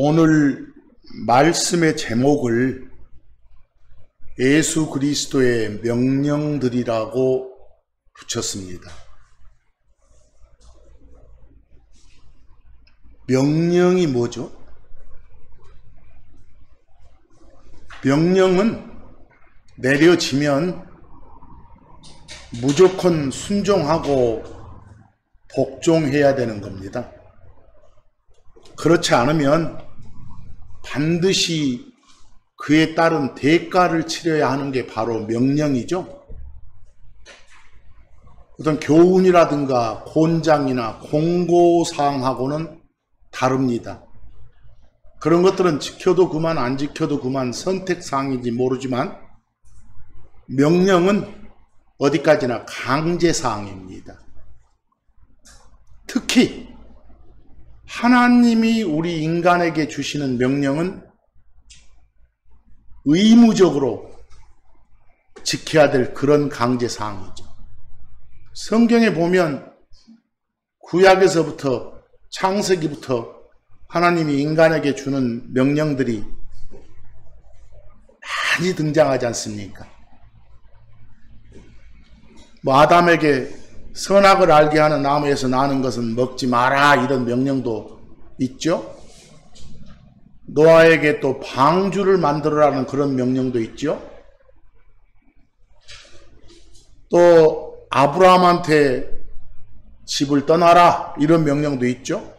오늘 말씀의 제목을 예수 그리스도의 명령들이라고 붙였습니다. 명령이 뭐죠? 명령은 내려지면 무조건 순종하고 복종해야 되는 겁니다. 그렇지 않으면 반드시 그에 따른 대가를 치러야 하는 게 바로 명령이죠. 어떤 교훈이라든가 곤장이나 공고사항하고는 다릅니다. 그런 것들은 지켜도 그만 안 지켜도 그만 선택사항인지 모르지만 명령은 어디까지나 강제사항입니다. 특히 하나님이 우리 인간에게 주시는 명령은 의무적으로 지켜야 될 그런 강제사항이죠. 성경에 보면 구약에서부터 창세기부터 하나님이 인간에게 주는 명령들이 많이 등장하지 않습니까? 아담에게 선악을 알게 하는 나무에서 나는 것은 먹지 마라 이런 명령도 있죠. 노아에게 또 방주를 만들어라는 그런 명령도 있죠. 또 아브라함한테 집을 떠나라 이런 명령도 있죠.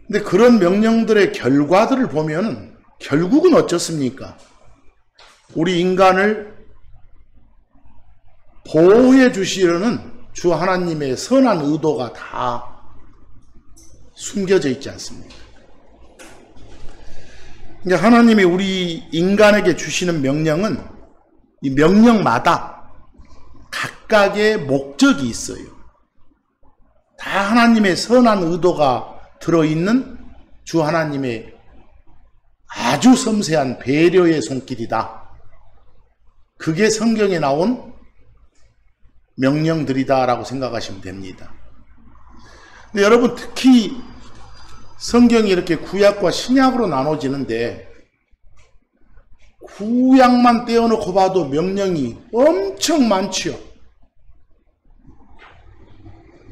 근데 그런 명령들의 결과들을 보면 결국은 어떻습니까? 우리 인간을 보호해 주시려는 주 하나님의 선한 의도가 다 숨겨져 있지 않습니까? 그러니까 하나님이 우리 인간에게 주시는 명령은 이 명령마다 각각의 목적이 있어요. 다 하나님의 선한 의도가 들어있는 주 하나님의 아주 섬세한 배려의 손길이다. 그게 성경에 나온 명령들이다라고 생각하시면 됩니다. 근데 여러분 특히 성경이 이렇게 구약과 신약으로 나눠지는데 구약만 떼어놓고 봐도 명령이 엄청 많지요.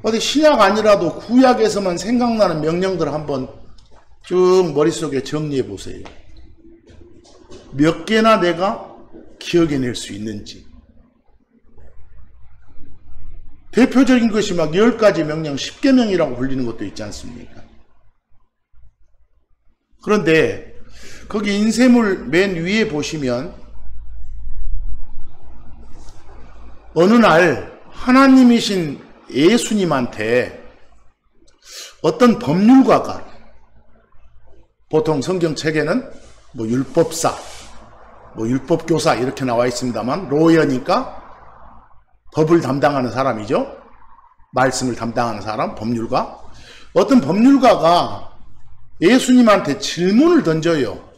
어디 신약 아니라도 구약에서만 생각나는 명령들을 한번 쭉 머릿속에 정리해 보세요. 몇 개나 내가 기억해낼 수 있는지. 대표적인 것이 막 10가지 명령, 10계명이라고 불리는 것도 있지 않습니까? 그런데 거기 인쇄물 맨 위에 보시면 어느 날 하나님이신 예수님한테 어떤 법률가가, 보통 성경책에는 율법사, 율법교사 이렇게 나와 있습니다만 로여니까 법을 담당하는 사람이죠. 말씀을 담당하는 사람, 법률가. 어떤 법률가가 예수님한테 질문을 던져요.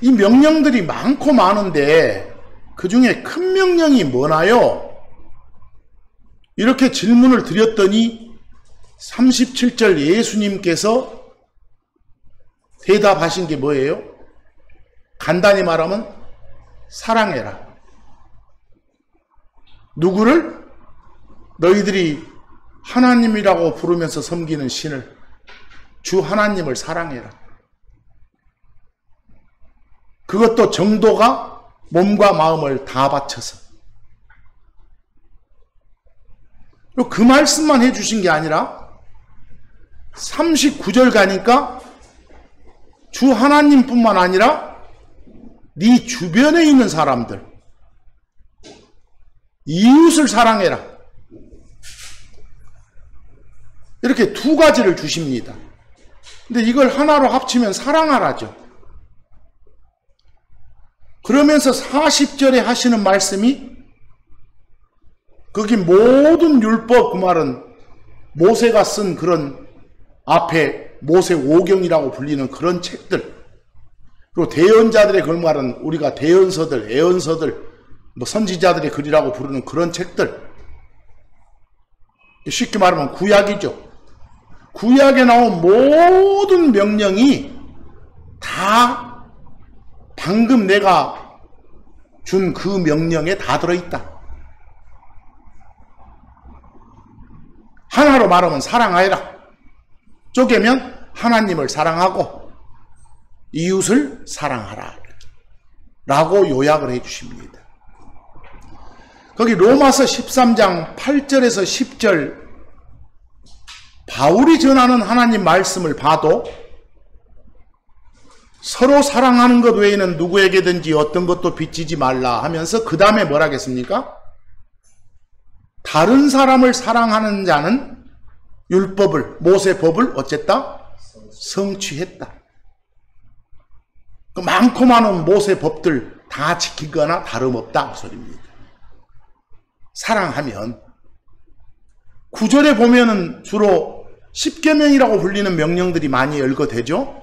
이 명령들이 많고 많은데 그 중에 큰 명령이 뭐나요? 이렇게 질문을 드렸더니 37절 예수님께서 대답하신 게 뭐예요? 간단히 말하면 사랑해라. 누구를? 너희들이 하나님이라고 부르면서 섬기는 신을, 주 하나님을 사랑해라. 그것도 정도가 몸과 마음을 다 바쳐서. 그 말씀만 해주신 게 아니라 39절 가니까 주 하나님뿐만 아니라 네 주변에 있는 사람들, 이웃을 사랑해라. 이렇게 두 가지를 주십니다. 근데 이걸 하나로 합치면 사랑하라죠. 그러면서 40절에 하시는 말씀이 거기 모든 율법, 그 말은 모세가 쓴 그런 앞에 모세 오경이라고 불리는 그런 책들, 그리고 대언자들의 그 말은 우리가 대언서들, 애언서들, 선지자들의 글이라고 부르는 그런 책들, 쉽게 말하면 구약이죠. 구약에 나온 모든 명령이 다 방금 내가 준 그 명령에 다 들어있다. 하나로 말하면 사랑하여라. 쪼개면 하나님을 사랑하고 이웃을 사랑하라 라고 요약을 해 주십니다. 거기 로마서 13장 8절에서 10절 바울이 전하는 하나님 말씀을 봐도 서로 사랑하는 것 외에는 누구에게든지 어떤 것도 빚지지 말라 하면서 그 다음에 뭐라 하겠습니까? 다른 사람을 사랑하는 자는 율법을, 모세법을 어쨌다? 성취했다. 그 많고 많은 모세법들 다 지키거나 다름없다 그 소리입니다. 사랑하면 구절에 보면은 주로 10계명이라고 불리는 명령들이 많이 열거되죠.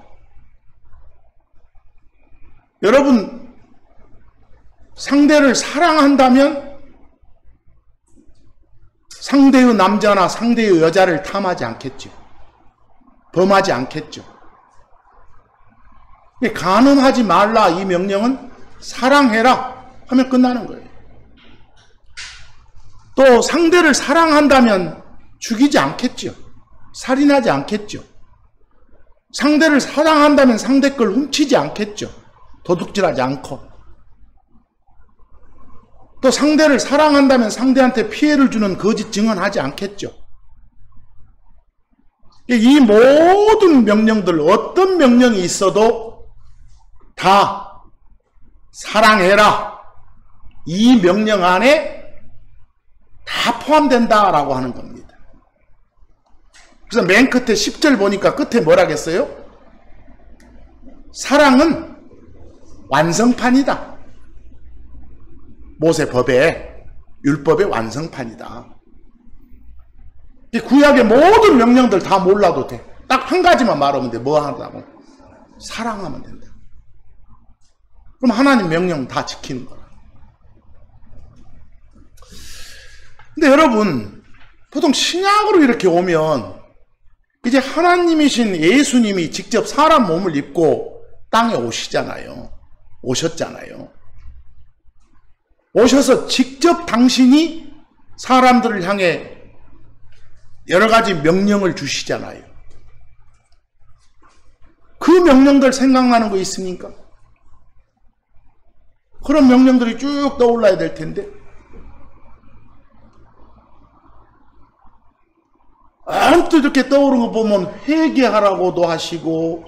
여러분, 상대를 사랑한다면 상대의 남자나 상대의 여자를 탐하지 않겠죠. 범하지 않겠죠. 간음하지 말라 이 명령은 사랑해라 하면 끝나는 거예요. 또 상대를 사랑한다면 죽이지 않겠죠. 살인하지 않겠죠. 상대를 사랑한다면 상대 걸 훔치지 않겠죠. 도둑질하지 않고. 또 상대를 사랑한다면 상대한테 피해를 주는 거짓 증언하지 않겠죠. 이 모든 명령들, 어떤 명령이 있어도 다 사랑해라. 이 명령 안에 다 포함된다라고 하는 겁니다. 그래서 맨 끝에 10절 보니까 끝에 뭐라 했어요? 사랑은 완성판이다. 모세법의, 율법의 완성판이다. 구약의 모든 명령들 다 몰라도 돼. 딱 한 가지만 말하면 돼. 뭐 한다고? 사랑하면 된다. 그럼 하나님 명령 다 지키는 거야. 근데 여러분, 보통 신약으로 이렇게 오면 이제 하나님이신 예수님이 직접 사람 몸을 입고 땅에 오시잖아요. 오셨잖아요. 오셔서 직접 당신이 사람들을 향해 여러 가지 명령을 주시잖아요. 그 명령들 생각나는 거 있습니까? 그런 명령들이 쭉 떠올라야 될 텐데 아무튼 이렇게 떠오르는 거 보면 회개하라고도 하시고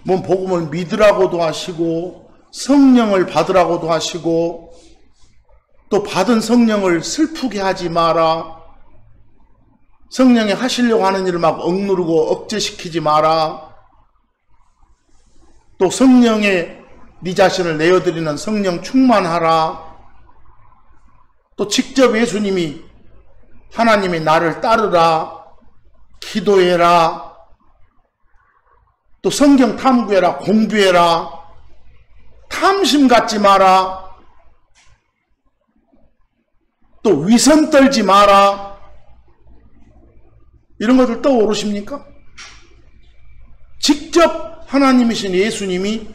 뭐 복음을 믿으라고도 하시고 성령을 받으라고도 하시고 또 받은 성령을 슬프게 하지 마라. 성령이 하시려고 하는 일을 막 억누르고 억제시키지 마라. 또 성령에 네 자신을 내어드리는 성령 충만하라. 또 직접 예수님이 하나님이 나를 따르라. 기도해라. 또 성경 탐구해라. 공부해라. 탐심 갖지 마라. 또 위선 떨지 마라. 이런 것들 떠오르십니까? 직접 하나님이신 예수님이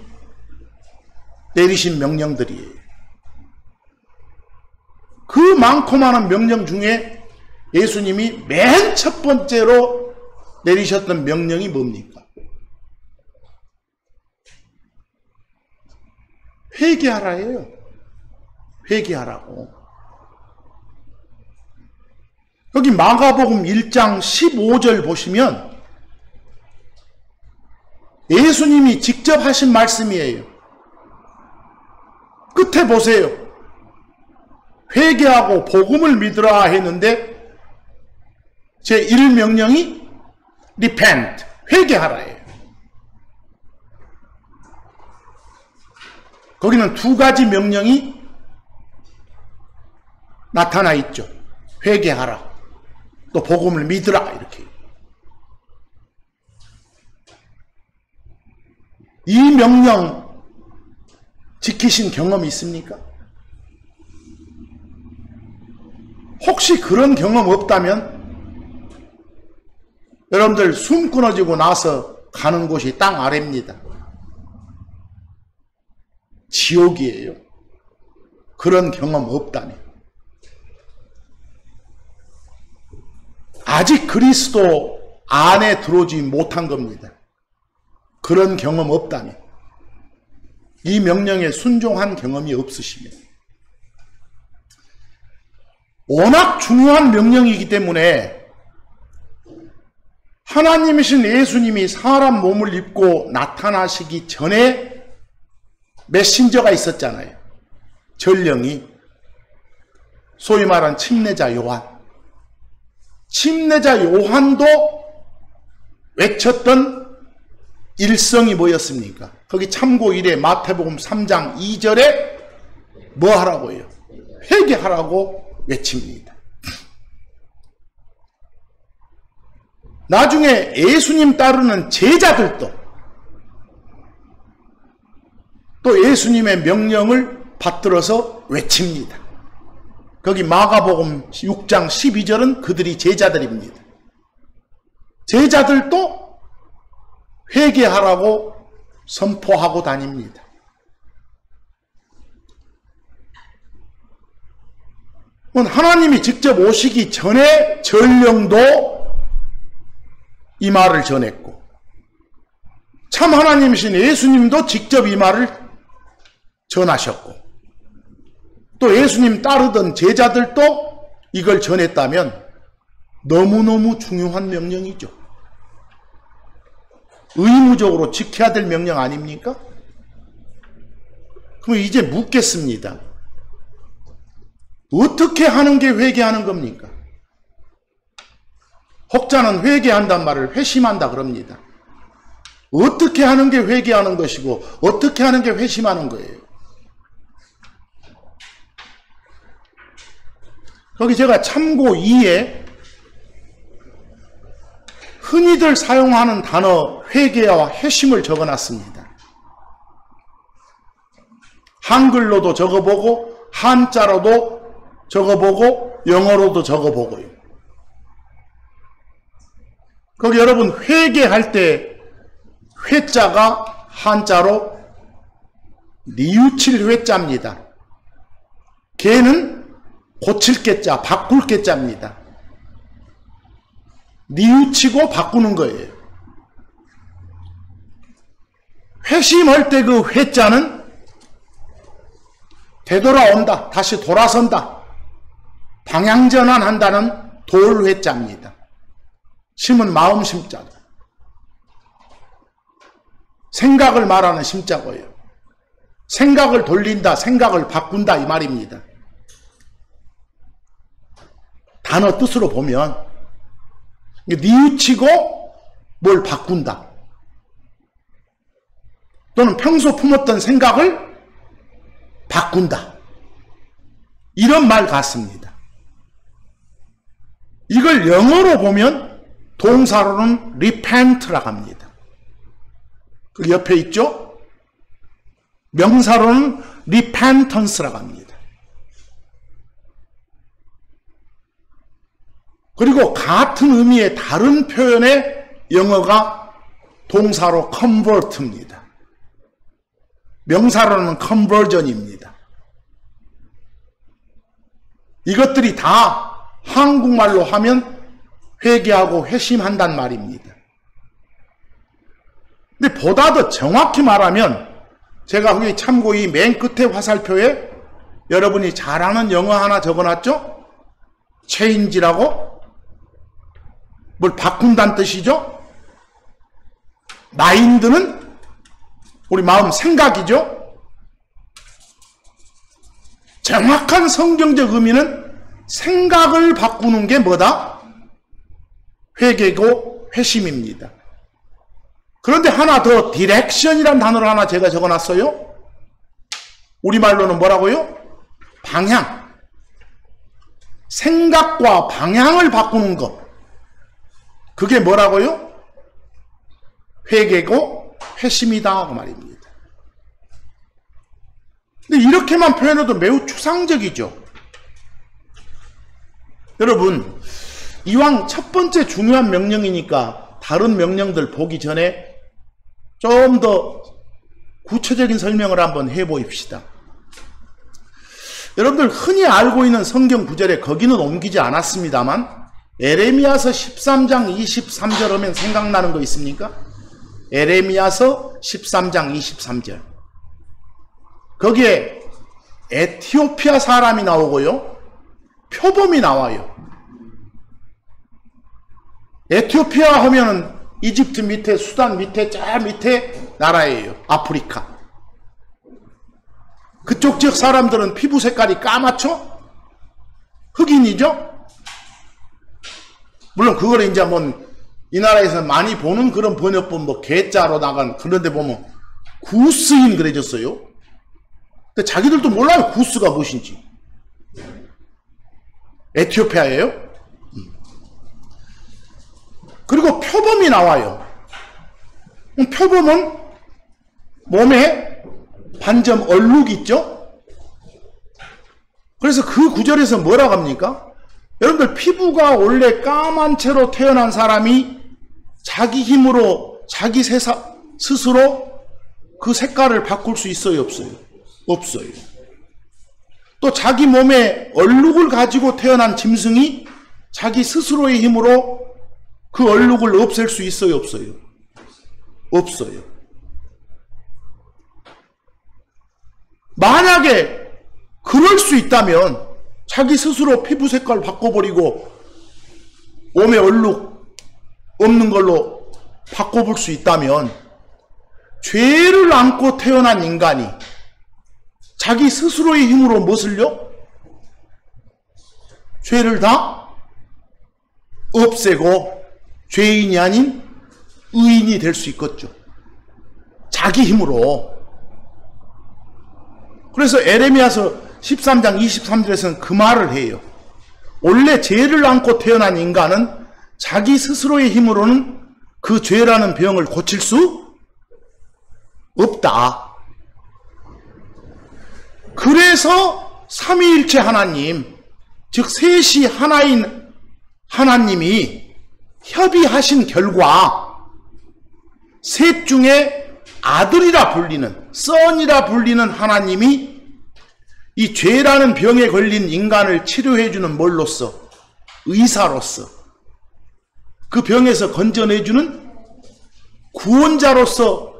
내리신 명령들이에요. 그 많고 많은 명령 중에 예수님이 맨 첫 번째로 내리셨던 명령이 뭡니까? 회개하라예요. 회개하라고. 여기 마가복음 1장 15절 보시면 예수님이 직접 하신 말씀이에요. 끝에 보세요. 회개하고 복음을 믿으라 했는데 제1명령이 repent, 회개하라예요. 거기는 두 가지 명령이 나타나 있죠. 회개하라. 또 복음을 믿으라. 이렇게. 이 명령 지키신 경험이 있습니까? 혹시 그런 경험 없다면 여러분들 숨 끊어지고 나서 가는 곳이 땅 아래입니다. 지옥이에요. 그런 경험 없다니. 아직 그리스도 안에 들어오지 못한 겁니다. 그런 경험 없다니. 이 명령에 순종한 경험이 없으시면. 워낙 중요한 명령이기 때문에 하나님이신 예수님이 사람 몸을 입고 나타나시기 전에 메신저가 있었잖아요. 전령이. 소위 말한 침례자 요한. 침례자 요한도 외쳤던 일성이 뭐였습니까? 거기 참고 1에 마태복음 3장 2절에 뭐 하라고요? 회개하라고 외칩니다. 나중에 예수님 따르는 제자들도 또 예수님의 명령을 받들어서 외칩니다. 거기 마가복음 6장 12절은 그들이 제자들입니다. 제자들도 회개하라고 선포하고 다닙니다. 하나님이 직접 오시기 전에 전령도 이 말을 전했고, 참 하나님이신 예수님도 직접 이 말을 전하셨고, 또 예수님 따르던 제자들도 이걸 전했다면 너무너무 중요한 명령이죠. 의무적으로 지켜야 될 명령 아닙니까? 그럼 이제 묻겠습니다. 어떻게 하는 게 회개하는 겁니까? 혹자는 회개한단 말을 회심한다 그럽니다. 어떻게 하는 게 회개하는 것이고 어떻게 하는 게 회심하는 거예요? 거기 제가 참고 2에 흔히들 사용하는 단어 회개와 회심을 적어놨습니다. 한글로도 적어보고 한자로도 적어보고 영어로도 적어보고요. 거기 여러분 회개할 때 회자가 한자로 뉘우칠 회자입니다. 개는 고칠 개자, 바꿀 개자입니다. 뉘우치고 바꾸는 거예요. 회심할 때 그 회자는 되돌아온다, 다시 돌아선다, 방향전환한다는 돌회자입니다. 심은 마음 심자다. 생각을 말하는 심자고요. 생각을 돌린다, 생각을 바꾼다 이 말입니다. 단어 뜻으로 보면 뉘우치고 뭘 바꾼다. 또는 평소 품었던 생각을 바꾼다. 이런 말 같습니다. 이걸 영어로 보면 동사로는 repent라고 합니다. 그 옆에 있죠? 명사로는 repentance라고 합니다. 그리고 같은 의미의 다른 표현의 영어가 동사로 convert입니다. 명사로는 conversion입니다. 이것들이 다 한국말로 하면 회개하고 회심한단 말입니다. 근데 보다 더 정확히 말하면 제가 거기 참고 이 맨 끝에 화살표에 여러분이 잘 아는 영어 하나 적어놨죠? change라고? 뭘 바꾼다는 뜻이죠? 마인드는 우리 마음 생각이죠? 정확한 성경적 의미는 생각을 바꾸는 게 뭐다? 회개고 회심입니다. 그런데 하나 더 디렉션이라는 단어를 하나 제가 적어놨어요. 우리말로는 뭐라고요? 방향. 생각과 방향을 바꾸는 것. 그게 뭐라고요? 회개고 회심이다 그 말입니다. 근데 이렇게만 표현해도 매우 추상적이죠. 여러분 이왕 첫 번째 중요한 명령이니까 다른 명령들 보기 전에 좀 더 구체적인 설명을 한번 해보입시다. 여러분들 흔히 알고 있는 성경 구절에 거기는 옮기지 않았습니다만 에레미야서 13장 23절 하면 생각나는 거 있습니까? 에레미야서 13장 23절. 거기에 에티오피아 사람이 나오고요. 표범이 나와요. 에티오피아 하면은 이집트 밑에, 수단 밑에, 저 밑에 나라예요. 아프리카. 그쪽 지역 사람들은 피부 색깔이 까맣죠? 흑인이죠? 물론 그걸 이제 이 나라에서 많이 보는 그런 번역본 개자로 나간 그런 데 보면 구스인 그래졌어요. 근데 자기들도 몰라요. 구스가 무엇인지. 에티오피아예요. 그리고 표범이 나와요. 표범은 몸에 반점 얼룩이 있죠? 그래서 그 구절에서 뭐라고 합니까? 여러분들 피부가 원래 까만 채로 태어난 사람이 자기 힘으로 자기 스스로 그 색깔을 바꿀 수 있어요? 없어요? 없어요. 또 자기 몸에 얼룩을 가지고 태어난 짐승이 자기 스스로의 힘으로 그 얼룩을 없앨 수 있어요? 없어요? 없어요. 만약에 그럴 수 있다면 자기 스스로 피부 색깔 바꿔버리고 몸에 얼룩 없는 걸로 바꿔볼 수 있다면 죄를 안고 태어난 인간이 자기 스스로의 힘으로 무엇을요? 죄를 다 없애고 죄인이 아닌 의인이 될 수 있겠죠. 자기 힘으로. 그래서 에레미야서 13장 23절에서는 그 말을 해요. 원래 죄를 안고 태어난 인간은 자기 스스로의 힘으로는 그 죄라는 병을 고칠 수 없다. 그래서 삼위일체 하나님, 즉 셋이 하나인 하나님이 협의하신 결과 셋 중에 아들이라 불리는, 선이라 불리는 하나님이 이 죄라는 병에 걸린 인간을 치료해주는 뭘로써? 의사로서. 그 병에서 건져내주는 구원자로서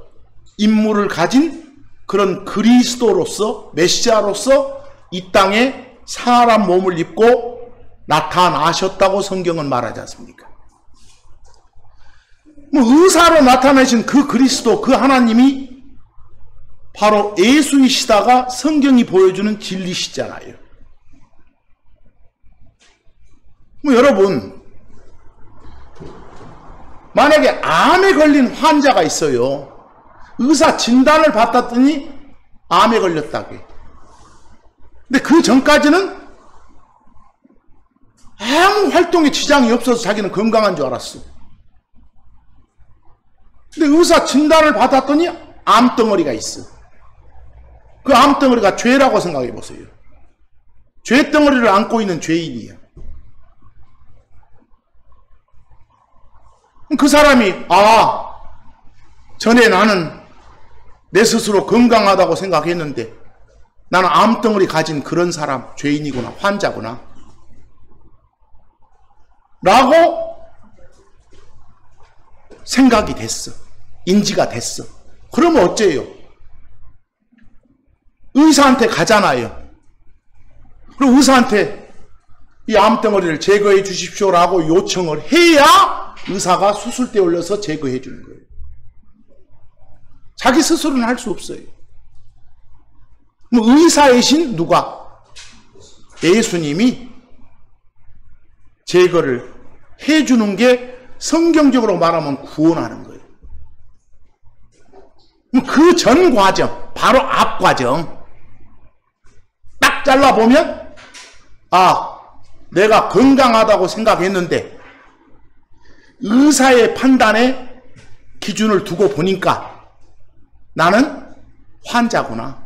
임무를 가진 그런 그리스도로서, 메시아로서 이 땅에 사람 몸을 입고 나타나셨다고 성경은 말하지 않습니까? 의사로 나타나신 그 그리스도, 그 하나님이 바로 예수이시다가 성경이 보여주는 진리시잖아요. 여러분, 만약에 암에 걸린 환자가 있어요. 의사 진단을 받았더니 암에 걸렸다고 해요. 근데 그 전까지는 아무 활동에 지장이 없어서 자기는 건강한 줄 알았어. 근데 의사 진단을 받았더니 암덩어리가 있어. 그 암덩어리가 죄라고 생각해 보세요. 죄덩어리를 안고 있는 죄인이에요. 그 사람이 전에 나는 내 스스로 건강하다고 생각했는데 나는 암덩어리 가진 그런 사람, 죄인이구나, 환자구나 라고 생각이 됐어. 인지가 됐어. 그러면 어째요? 의사한테 가잖아요. 그리고 의사한테 이 암덩어리를 제거해 주십시오라고 요청을 해야 의사가 수술대에 올려서 제거해 주는 거예요. 자기 스스로는 할 수 없어요. 의사이신 누가? 예수님이 제거를 해주는 게 성경적으로 말하면 구원하는 거예요. 그 전 과정, 바로 앞 과정 딱 잘라보면 내가 건강하다고 생각했는데 의사의 판단에 기준을 두고 보니까 나는 환자구나.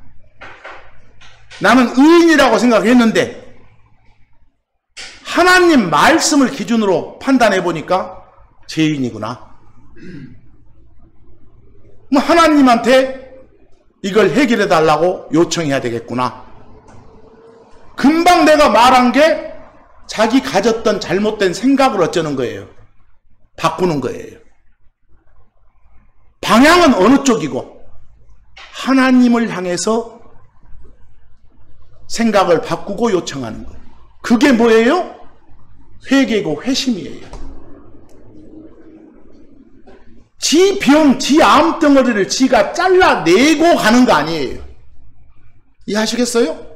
나는 의인이라고 생각했는데 하나님 말씀을 기준으로 판단해 보니까 죄인이구나. 뭐 하나님한테 이걸 해결해 달라고 요청해야 되겠구나. 금방 내가 말한 게 자기 가졌던 잘못된 생각을 어쩌는 거예요? 바꾸는 거예요. 방향은 어느 쪽이고 하나님을 향해서 생각을 바꾸고 요청하는 거예요. 그게 뭐예요? 회개고 회심이에요. 지 병, 지 암덩어리를 지가 잘라내고 가는 거 아니에요. 이해하시겠어요?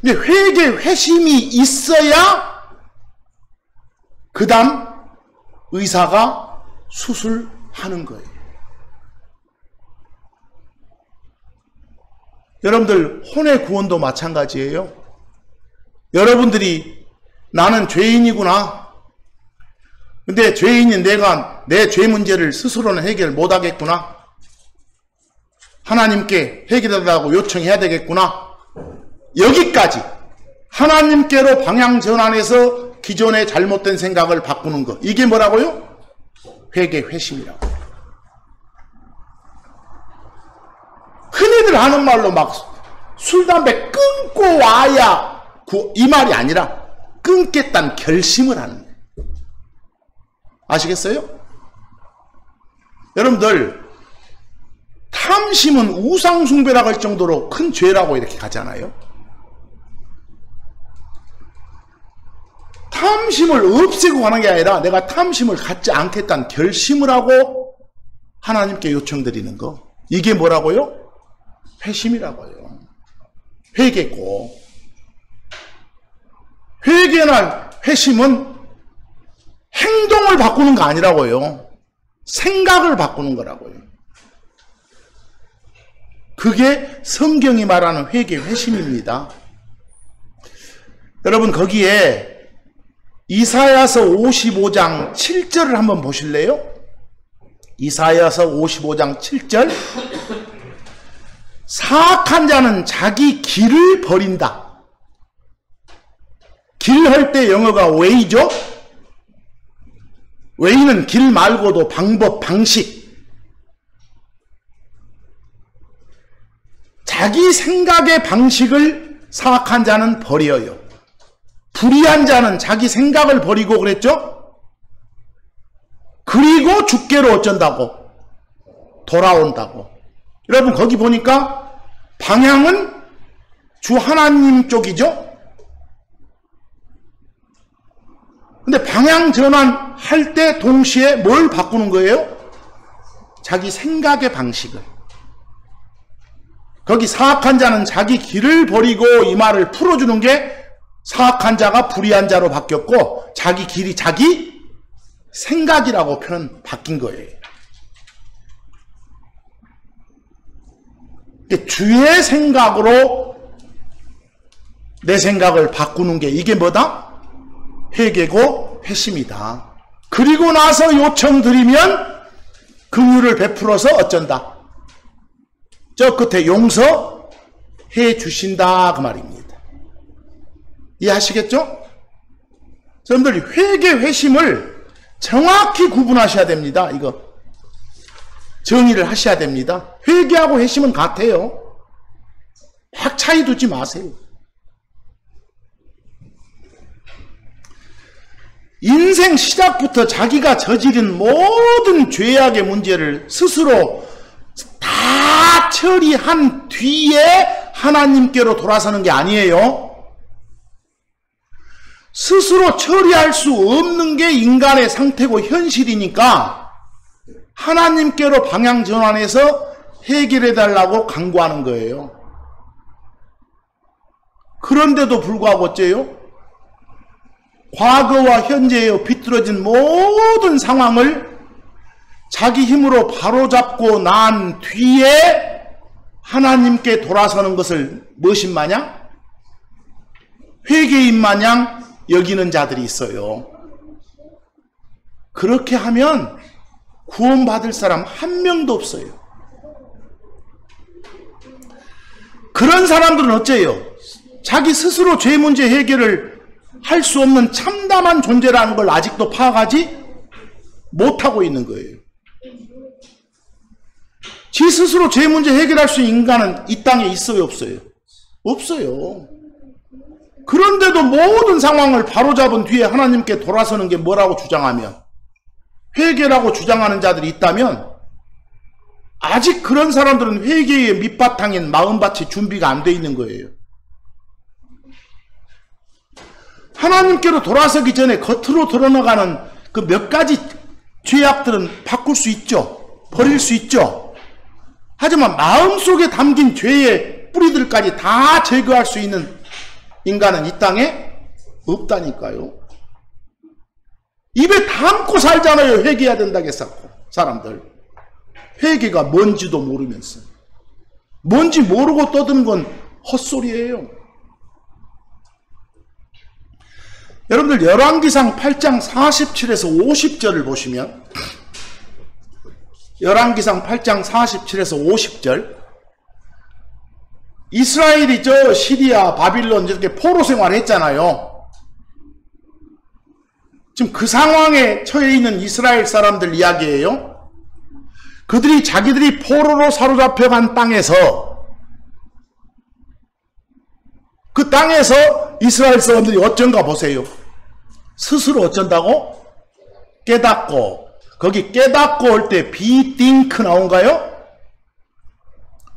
회개, 회심이 있어야 그 다음 의사가 수술하는 거예요. 여러분들 혼의 구원도 마찬가지예요. 여러분들이 나는 죄인이구나. 근데 죄인인 내가 내 죄 문제를 스스로는 해결 못하겠구나. 하나님께 해결해달라고 요청해야 되겠구나. 여기까지 하나님께로 방향 전환해서 기존의 잘못된 생각을 바꾸는 것. 이게 뭐라고요? 회개, 회심이라고. 흔히들 하는 말로 막 술, 담배 끊고 와야 이 말이 아니라 끊겠다는 결심을 하는 거예요. 아시겠어요? 여러분들 탐심은 우상숭배라고 할 정도로 큰 죄라고 이렇게 가잖아요. 탐심을 없애고 가는 게 아니라 내가 탐심을 갖지 않겠다는 결심을 하고 하나님께 요청드리는 거. 이게 뭐라고요? 회심이라고요. 회개고. 회개나 회심은 행동을 바꾸는 거 아니라고요. 생각을 바꾸는 거라고요. 그게 성경이 말하는 회개, 회심입니다. 여러분 거기에 이사야서 55장 7절을 한번 보실래요? 이사야서 55장 7절. 사악한 자는 자기 길을 버린다. 길 할 때 영어가 way죠? way는 길 말고도 방법, 방식. 자기 생각의 방식을 사악한 자는 버려요. 불의한 자는 자기 생각을 버리고 그랬죠? 그리고 주께로 어쩐다고? 돌아온다고. 여러분 거기 보니까 방향은 주 하나님 쪽이죠? 근데 방향 전환할 때 동시에 뭘 바꾸는 거예요? 자기 생각의 방식을. 거기 사악한 자는 자기 길을 버리고 이 말을 풀어주는 게 사악한 자가 불의한 자로 바뀌었고 자기 길이 자기 생각이라고 표현 바뀐 거예요. 주의 생각으로 내 생각을 바꾸는 게 이게 뭐다? 회개고 회심이다. 그리고 나서 요청드리면 긍휼을 베풀어서 어쩐다? 저 끝에 용서해 주신다 그 말입니다. 이해하시겠죠? 여러분들 회개, 회심을 정확히 구분하셔야 됩니다. 이거 정의를 하셔야 됩니다. 회개하고 회심은 같아요. 막 차이 두지 마세요. 인생 시작부터 자기가 저지른 모든 죄악의 문제를 스스로 다 처리한 뒤에 하나님께로 돌아서는 게 아니에요. 스스로 처리할 수 없는 게 인간의 상태고 현실이니까 하나님께로 방향 전환해서 해결해달라고 간구하는 거예요. 그런데도 불구하고 어째요? 과거와 현재에 비뚤어진 모든 상황을 자기 힘으로 바로잡고 난 뒤에 하나님께 돌아서는 것을 무엇인 마냥? 회개인 마냥 여기는 자들이 있어요. 그렇게 하면 구원받을 사람 한 명도 없어요. 그런 사람들은 어째요? 자기 스스로 죄 문제 해결을 할 수 없는 참담한 존재라는 걸 아직도 파악하지 못하고 있는 거예요. 지 스스로 죄 문제 해결할 수 있는 인간은 이 땅에 있어요, 없어요? 없어요. 그런데도 모든 상황을 바로잡은 뒤에 하나님께 돌아서는 게 뭐라고 주장하면, 회개라고 주장하는 자들이 있다면 아직 그런 사람들은 회개의 밑바탕인 마음밭이 준비가 안 돼 있는 거예요. 하나님께로 돌아서기 전에 겉으로 드러나가는 그 몇 가지 죄악들은 바꿀 수 있죠. 버릴 수 있죠. 하지만 마음속에 담긴 죄의 뿌리들까지 다 제거할 수 있는 인간은 이 땅에 없다니까요. 입에 담고 살잖아요. 회개해야 된다고 해서 사람들. 회개가 뭔지도 모르면서. 뭔지 모르고 떠드는 건 헛소리예요. 여러분들 열왕기상 8장 47에서 50절을 보시면, 열왕기상 8장 47에서 50절, 이스라엘이 저 시리아, 바빌론 이렇게 포로 생활을 했잖아요. 지금 그 상황에 처해 있는 이스라엘 사람들 이야기예요. 그들이 자기들이 포로로 사로잡혀간 땅에서, 그 땅에서 이스라엘 사람들이 어쩐가 보세요. 스스로 어쩐다고? 깨닫고. 거기 깨닫고 올 때 비띵크 나온가요?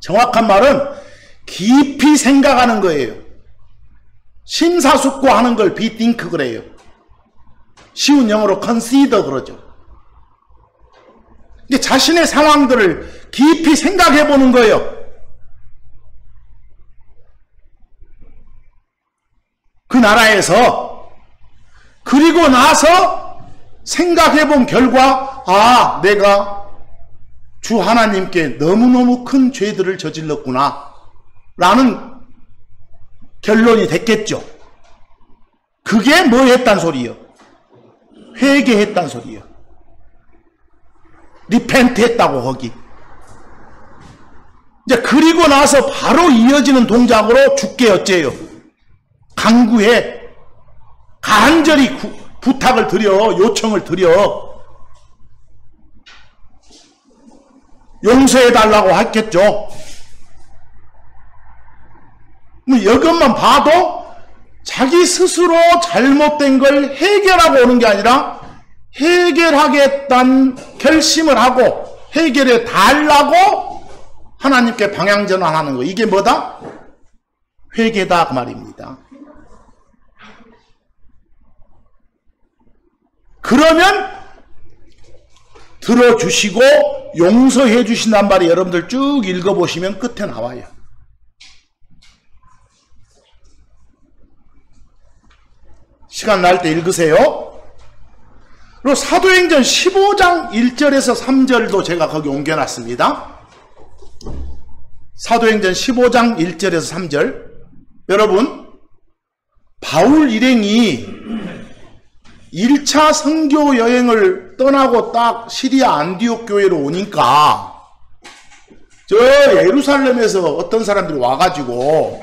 정확한 말은 깊이 생각하는 거예요. 심사숙고하는 걸 비띵크 그래요. 쉬운 영어로 consider 그러죠. 이제 자신의 상황들을 깊이 생각해 보는 거예요. 그 나라에서. 그리고 나서 생각해 본 결과, 아, 내가 주 하나님께 너무너무 큰 죄들을 저질렀구나 라는 결론이 됐겠죠. 그게 뭐 했단 소리요? 회개했단 소리요. 리펜트 했다고 거기. 이제 그리고 나서 바로 이어지는 동작으로 주께 어째요? 간구해. 간절히 부탁을 드려, 요청을 드려. 용서해달라고 했겠죠. 뭐 이것만 봐도 자기 스스로 잘못된 걸 해결하고 오는 게 아니라 해결하겠다는 결심을 하고 해결해 달라고 하나님께 방향 전환하는 거. 이게 뭐다? 회개다 그 말입니다. 그러면 들어주시고 용서해 주신단 말이 여러분들 쭉 읽어보시면 끝에 나와요. 시간 날 때 읽으세요. 그리고 사도행전 15장 1절에서 3절도 제가 거기 옮겨놨습니다. 사도행전 15장 1절에서 3절. 여러분, 바울 일행이 1차 선교 여행을 떠나고 딱 시리아 안디옥 교회로 오니까 저 예루살렘에서 어떤 사람들이 와가지고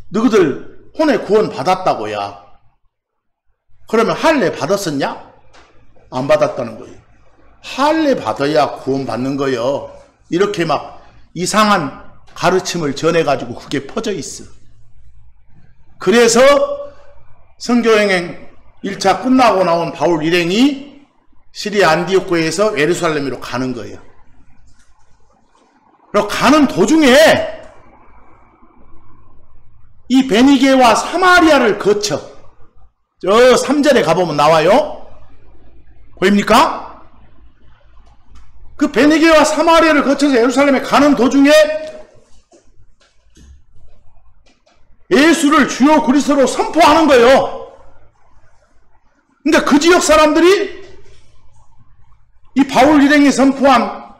너희들 혼에 구원 받았다고야. 그러면 할례 받았었냐? 안 받았다는 거예요. 할례 받아야 구원 받는 거예요. 이렇게 막 이상한 가르침을 전해가지고 그게 퍼져 있어. 그래서 선교여행 1차 끝나고 나온 바울 일행이 시리아 안디옥 교회에서 예루살렘으로 가는 거예요. 그리고 가는 도중에 이 베니게와 사마리아를 거쳐 저 3절에 가보면 나와요. 보입니까? 그 베니게와 사마리아를 거쳐서 예루살렘에 가는 도중에 예수를 주요 그리스도로 선포하는 거예요. 그러니까 그 지역 사람들이 이 바울 일행이 선포한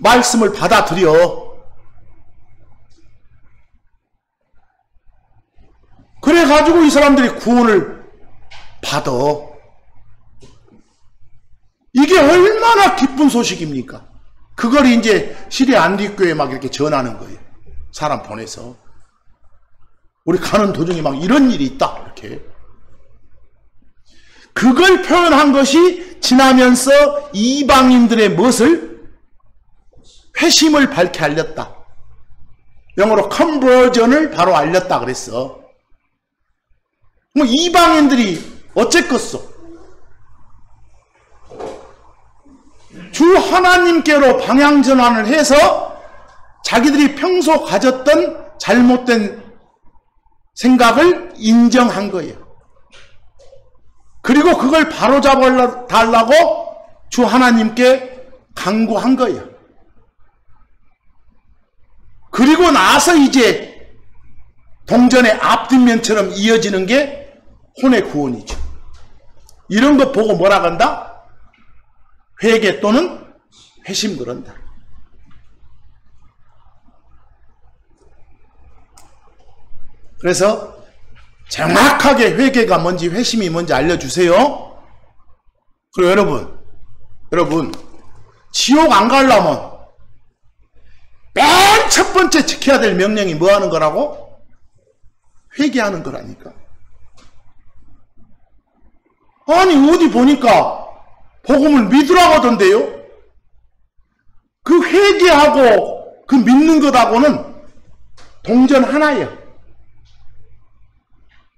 말씀을 받아들여. 그래가지고 이 사람들이 구원을 받아. 이게 얼마나 기쁜 소식입니까? 그걸 이제 시리아 안디옥 교회에 막 이렇게 전하는 거예요. 사람 보내서. 우리 가는 도중에 막 이런 일이 있다. 이렇게. 그걸 표현한 것이 지나면서 이방인들의 무엇을? 회심을 밝게 알렸다. 영어로 컨버전을 바로 알렸다 그랬어. 뭐 이방인들이 어쨌겠어? 주 하나님께로 방향전환을 해서 자기들이 평소 가졌던 잘못된 생각을 인정한 거예요. 그리고 그걸 바로잡아 달라고 주 하나님께 간구한 거예요. 그리고 나서 이제 동전의 앞뒷면처럼 이어지는 게 혼의 구원이죠. 이런 거 보고 뭐라 한다? 회개 또는 회심 그런다. 그래서 정확하게 회개가 뭔지 회심이 뭔지 알려주세요. 그리고 여러분 지옥 안 가려면 맨 첫 번째 지켜야 될 명령이 뭐 하는 거라고? 회개하는 거라니까. 아니 어디 보니까 복음을 믿으라고 하던데요. 그 회개하고 그 믿는 것하고는 동전 하나예요.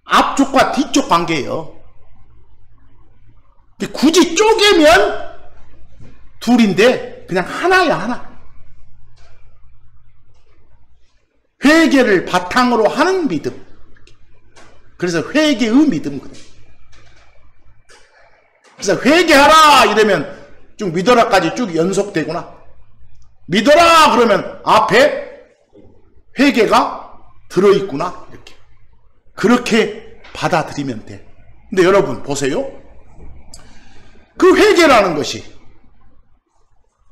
앞쪽과 뒤쪽 관계예요. 굳이 쪼개면 둘인데 그냥 하나야 하나. 회개를 바탕으로 하는 믿음. 그래서 회개의 믿음 그래. 그래서 회개하라 이러면 쭉 믿어라까지 쭉 연속되구나. 믿어라 그러면 앞에 회개가 들어있구나. 이렇게. 그렇게 받아들이면 돼. 근데 여러분 보세요. 그 회개라는 것이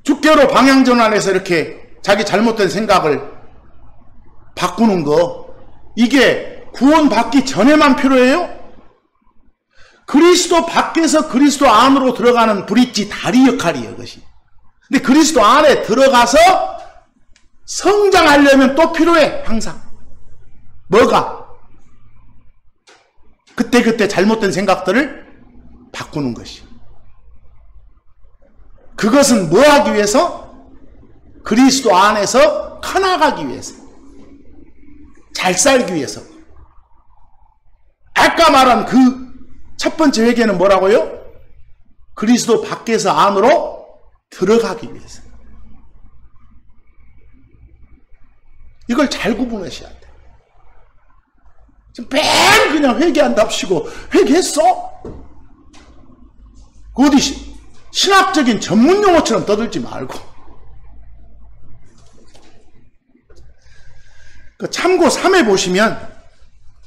주께로 방향전환해서 이렇게 자기 잘못된 생각을 바꾸는 거, 이게 구원받기 전에만 필요해요? 그리스도 밖에서 그리스도 안으로 들어가는 브릿지 다리 역할이에요, 그것이. 근데 그리스도 안에 들어가서 성장하려면 또 필요해, 항상. 뭐가? 그때그때 잘못된 생각들을 바꾸는 것이. 그것은 뭐 하기 위해서? 그리스도 안에서 커나가기 위해서. 잘 살기 위해서. 아까 말한 그 첫 번째 회개는 뭐라고요? 그리스도 밖에서 안으로 들어가기 위해서. 이걸 잘 구분하셔야 돼. 지금 맨 그냥 회개한답시고 회개했어? 그 어디 신학적인 전문 용어처럼 떠들지 말고. 그 참고 3회 보시면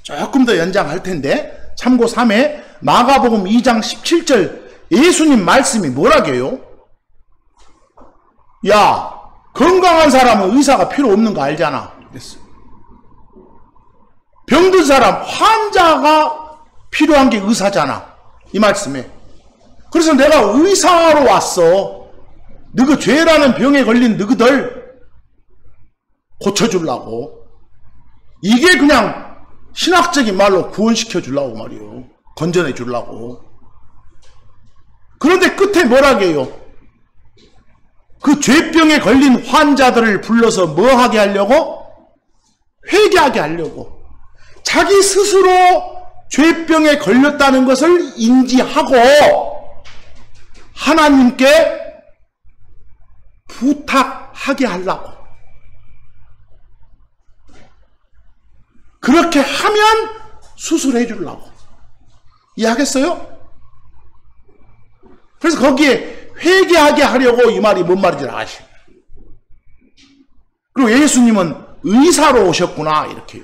조금 더 연장할 텐데, 참고 3회 마가복음 2장 17절 예수님 말씀이 뭐라게요? 야, 건강한 사람은 의사가 필요 없는 거 알잖아. 그랬어. 병든 사람, 환자가 필요한 게 의사잖아. 이 말씀에. 그래서 내가 의사로 왔어. 너그 죄라는 병에 걸린 너희들 고쳐주려고. 이게 그냥 신학적인 말로 구원시켜 주려고 말이요. 건전해 주려고. 그런데 끝에 뭐라게요? 그 죄병에 걸린 환자들을 불러서 뭐 하게 하려고? 회개하게 하려고. 자기 스스로 죄병에 걸렸다는 것을 인지하고 하나님께 부탁하게 하려고. 그렇게 하면 수술해 주려고. 이해하겠어요? 그래서 거기에 회개하게 하려고 이 말이 뭔 말인지 아시죠? 그리고 예수님은 의사로 오셨구나 이렇게요.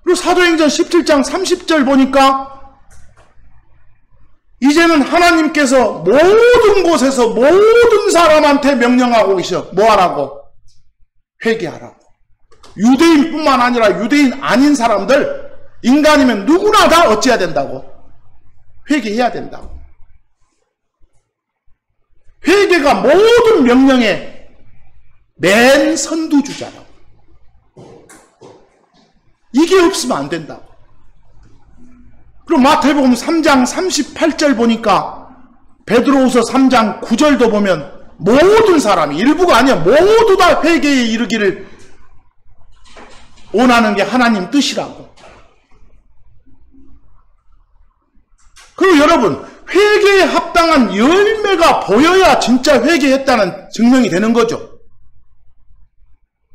그리고 사도행전 17장 30절 보니까 이제는 하나님께서 모든 곳에서 모든 사람한테 명령하고 계셔. 뭐 하라고? 회개하라고. 유대인뿐만 아니라 유대인 아닌 사람들, 인간이면 누구나 다 어찌해야 된다고? 회개해야 된다고. 회개가 모든 명령의 맨 선두주자라고. 이게 없으면 안 된다. 그럼 마태복음 3장 38절 보니까 베드로후서 3장 9절도 보면 모든 사람이, 일부가 아니야, 모두 다 회개에 이르기를 원하는 게 하나님 뜻이라고. 그리고 여러분, 회개에 합당한 열매가 보여야 진짜 회개했다는 증명이 되는 거죠.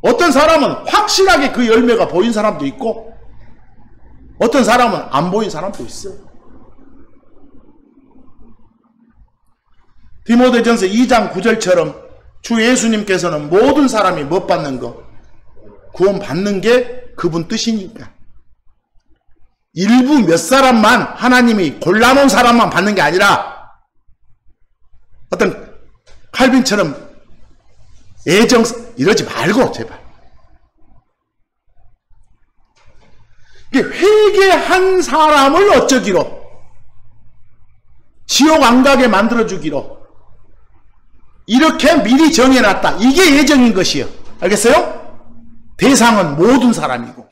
어떤 사람은 확실하게 그 열매가 보인 사람도 있고 어떤 사람은 안 보인 사람도 있어요. 디모데전서 2장 9절처럼 주 예수님께서는 모든 사람이 못 받는 거, 구원 받는 게 그분 뜻이니까. 일부 몇 사람만, 하나님이 골라놓은 사람만 받는 게 아니라 어떤 칼빈처럼 애정 이러지 말고 제발. 회개한 사람을 어쩌기로, 지옥 안 가게 만들어주기로 이렇게 미리 정해놨다. 이게 예정인 것이요. 알겠어요? 대상은 모든 사람이고.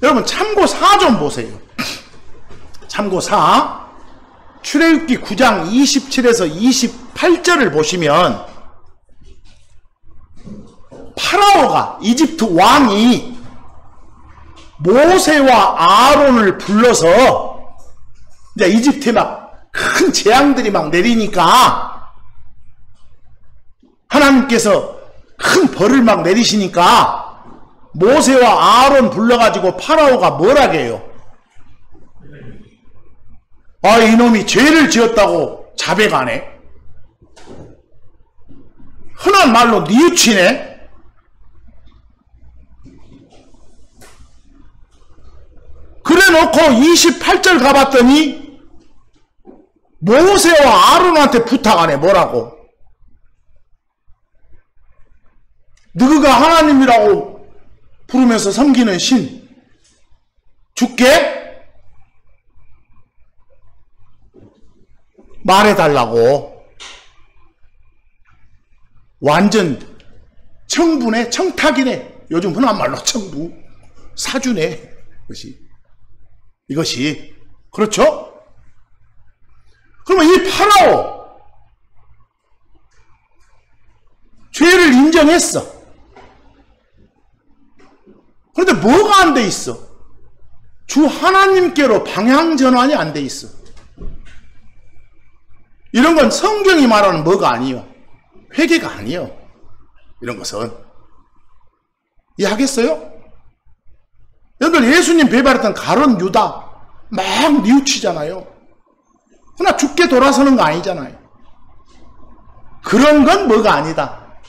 여러분 참고 4 좀 보세요. 참고 4 출애굽기 9장 27에서 28절을 보시면 파라오가, 이집트 왕이 모세와 아론을 불러서 이제 이집트에 막 큰 재앙들이 막 내리니까 하나님께서 큰 벌을 막 내리시니까 모세와 아론 불러가지고 파라오가 뭐라게 해요? 아, 이놈이 죄를 지었다고 자백하네. 흔한 말로 뉘우치네. 그래 놓고 28절 가봤더니 모세와 아론한테 부탁하네. 뭐라고? 너희가 하나님이라고 부르면서 섬기는 신 주께 말해달라고. 완전 청부네, 청탁이네. 요즘 흔한 말로 청부, 사주네. 이것이 그렇죠? 그러면 이 파라오 죄를 인정했어. 그런데 뭐가 안 돼 있어? 주 하나님께로 방향 전환이 안 돼 있어. 이런 건 성경이 말하는 뭐가 아니요, 회개가 아니요. 이런 것은 이해하겠어요? 여러분들 예수님 배발했던 가룟 유다 막 뉘우치잖아요. 그러나 죽게 돌아서는 거 아니잖아요. 그런 건 뭐가 아니다,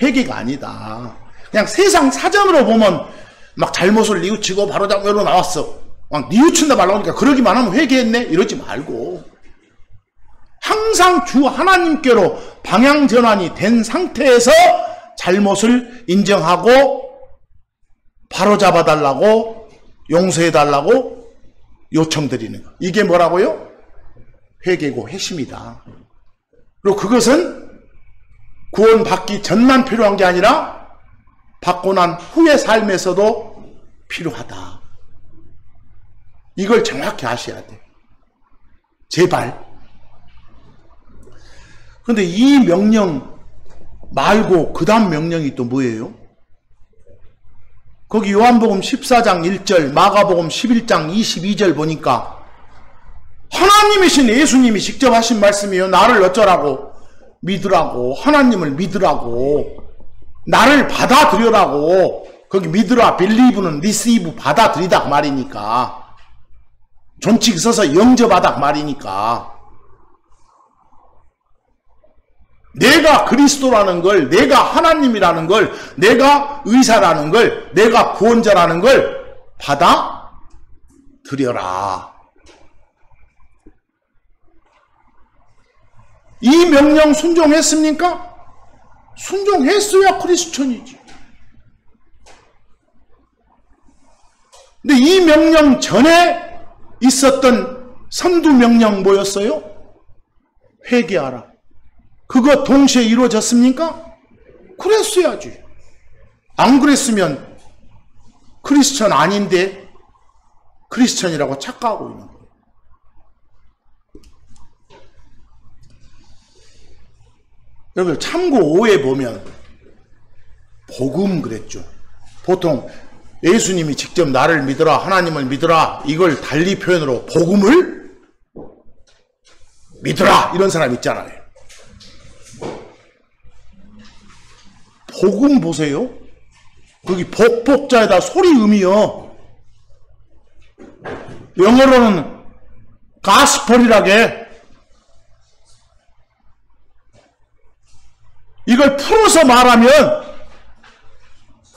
회개가 아니다. 그냥 세상 사정으로 보면 막 잘못을 뉘우치고 바로잡으로 나왔어. 막 뉘우친다 말라고 하니까 그러기만 하면 회개했네 이러지 말고 항상 주 하나님께로 방향 전환이 된 상태에서 잘못을 인정하고 바로잡아 달라고, 용서해 달라고 요청드리는 거. 이게 뭐라고요? 회개고 회심이다. 그리고 그것은 구원받기 전만 필요한 게 아니라 받고 난 후의 삶에서도 필요하다. 이걸 정확히 아셔야 돼. 제발. 그런데 이 명령 말고 그 다음 명령이 또 뭐예요? 거기 요한복음 14장 1절, 마가복음 11장 22절 보니까 하나님이신 예수님이 직접 하신 말씀이에요. 나를 어쩌라고? 믿으라고. 하나님을 믿으라고. 나를 받아들여라고. 거기 믿으라, believe는 receive, 받아들이다 그 말이니까. 존칭 써서 영접하다 그 말이니까. 내가 그리스도라는 걸, 내가 하나님이라는 걸, 내가 의사라는 걸, 내가 구원자라는 걸 받아들여라. 이 명령 순종했습니까? 순종했어야 크리스천이지. 근데 이 명령 전에 있었던 선두 명령 뭐였어요? 회개하라. 그거 동시에 이루어졌습니까? 그랬어야지. 안 그랬으면 크리스천 아닌데 크리스천이라고 착각하고 있는 거예요. 여러분 참고 5에 보면 복음 그랬죠. 보통 예수님이 직접 나를 믿어라, 하나님을 믿어라, 이걸 달리 표현으로 복음을 믿어라 이런 사람 있잖아요. 복음 보세요. 거기 복복자에다 소리 음이요. 영어로는 가스펠이라게. 이걸 풀어서 말하면,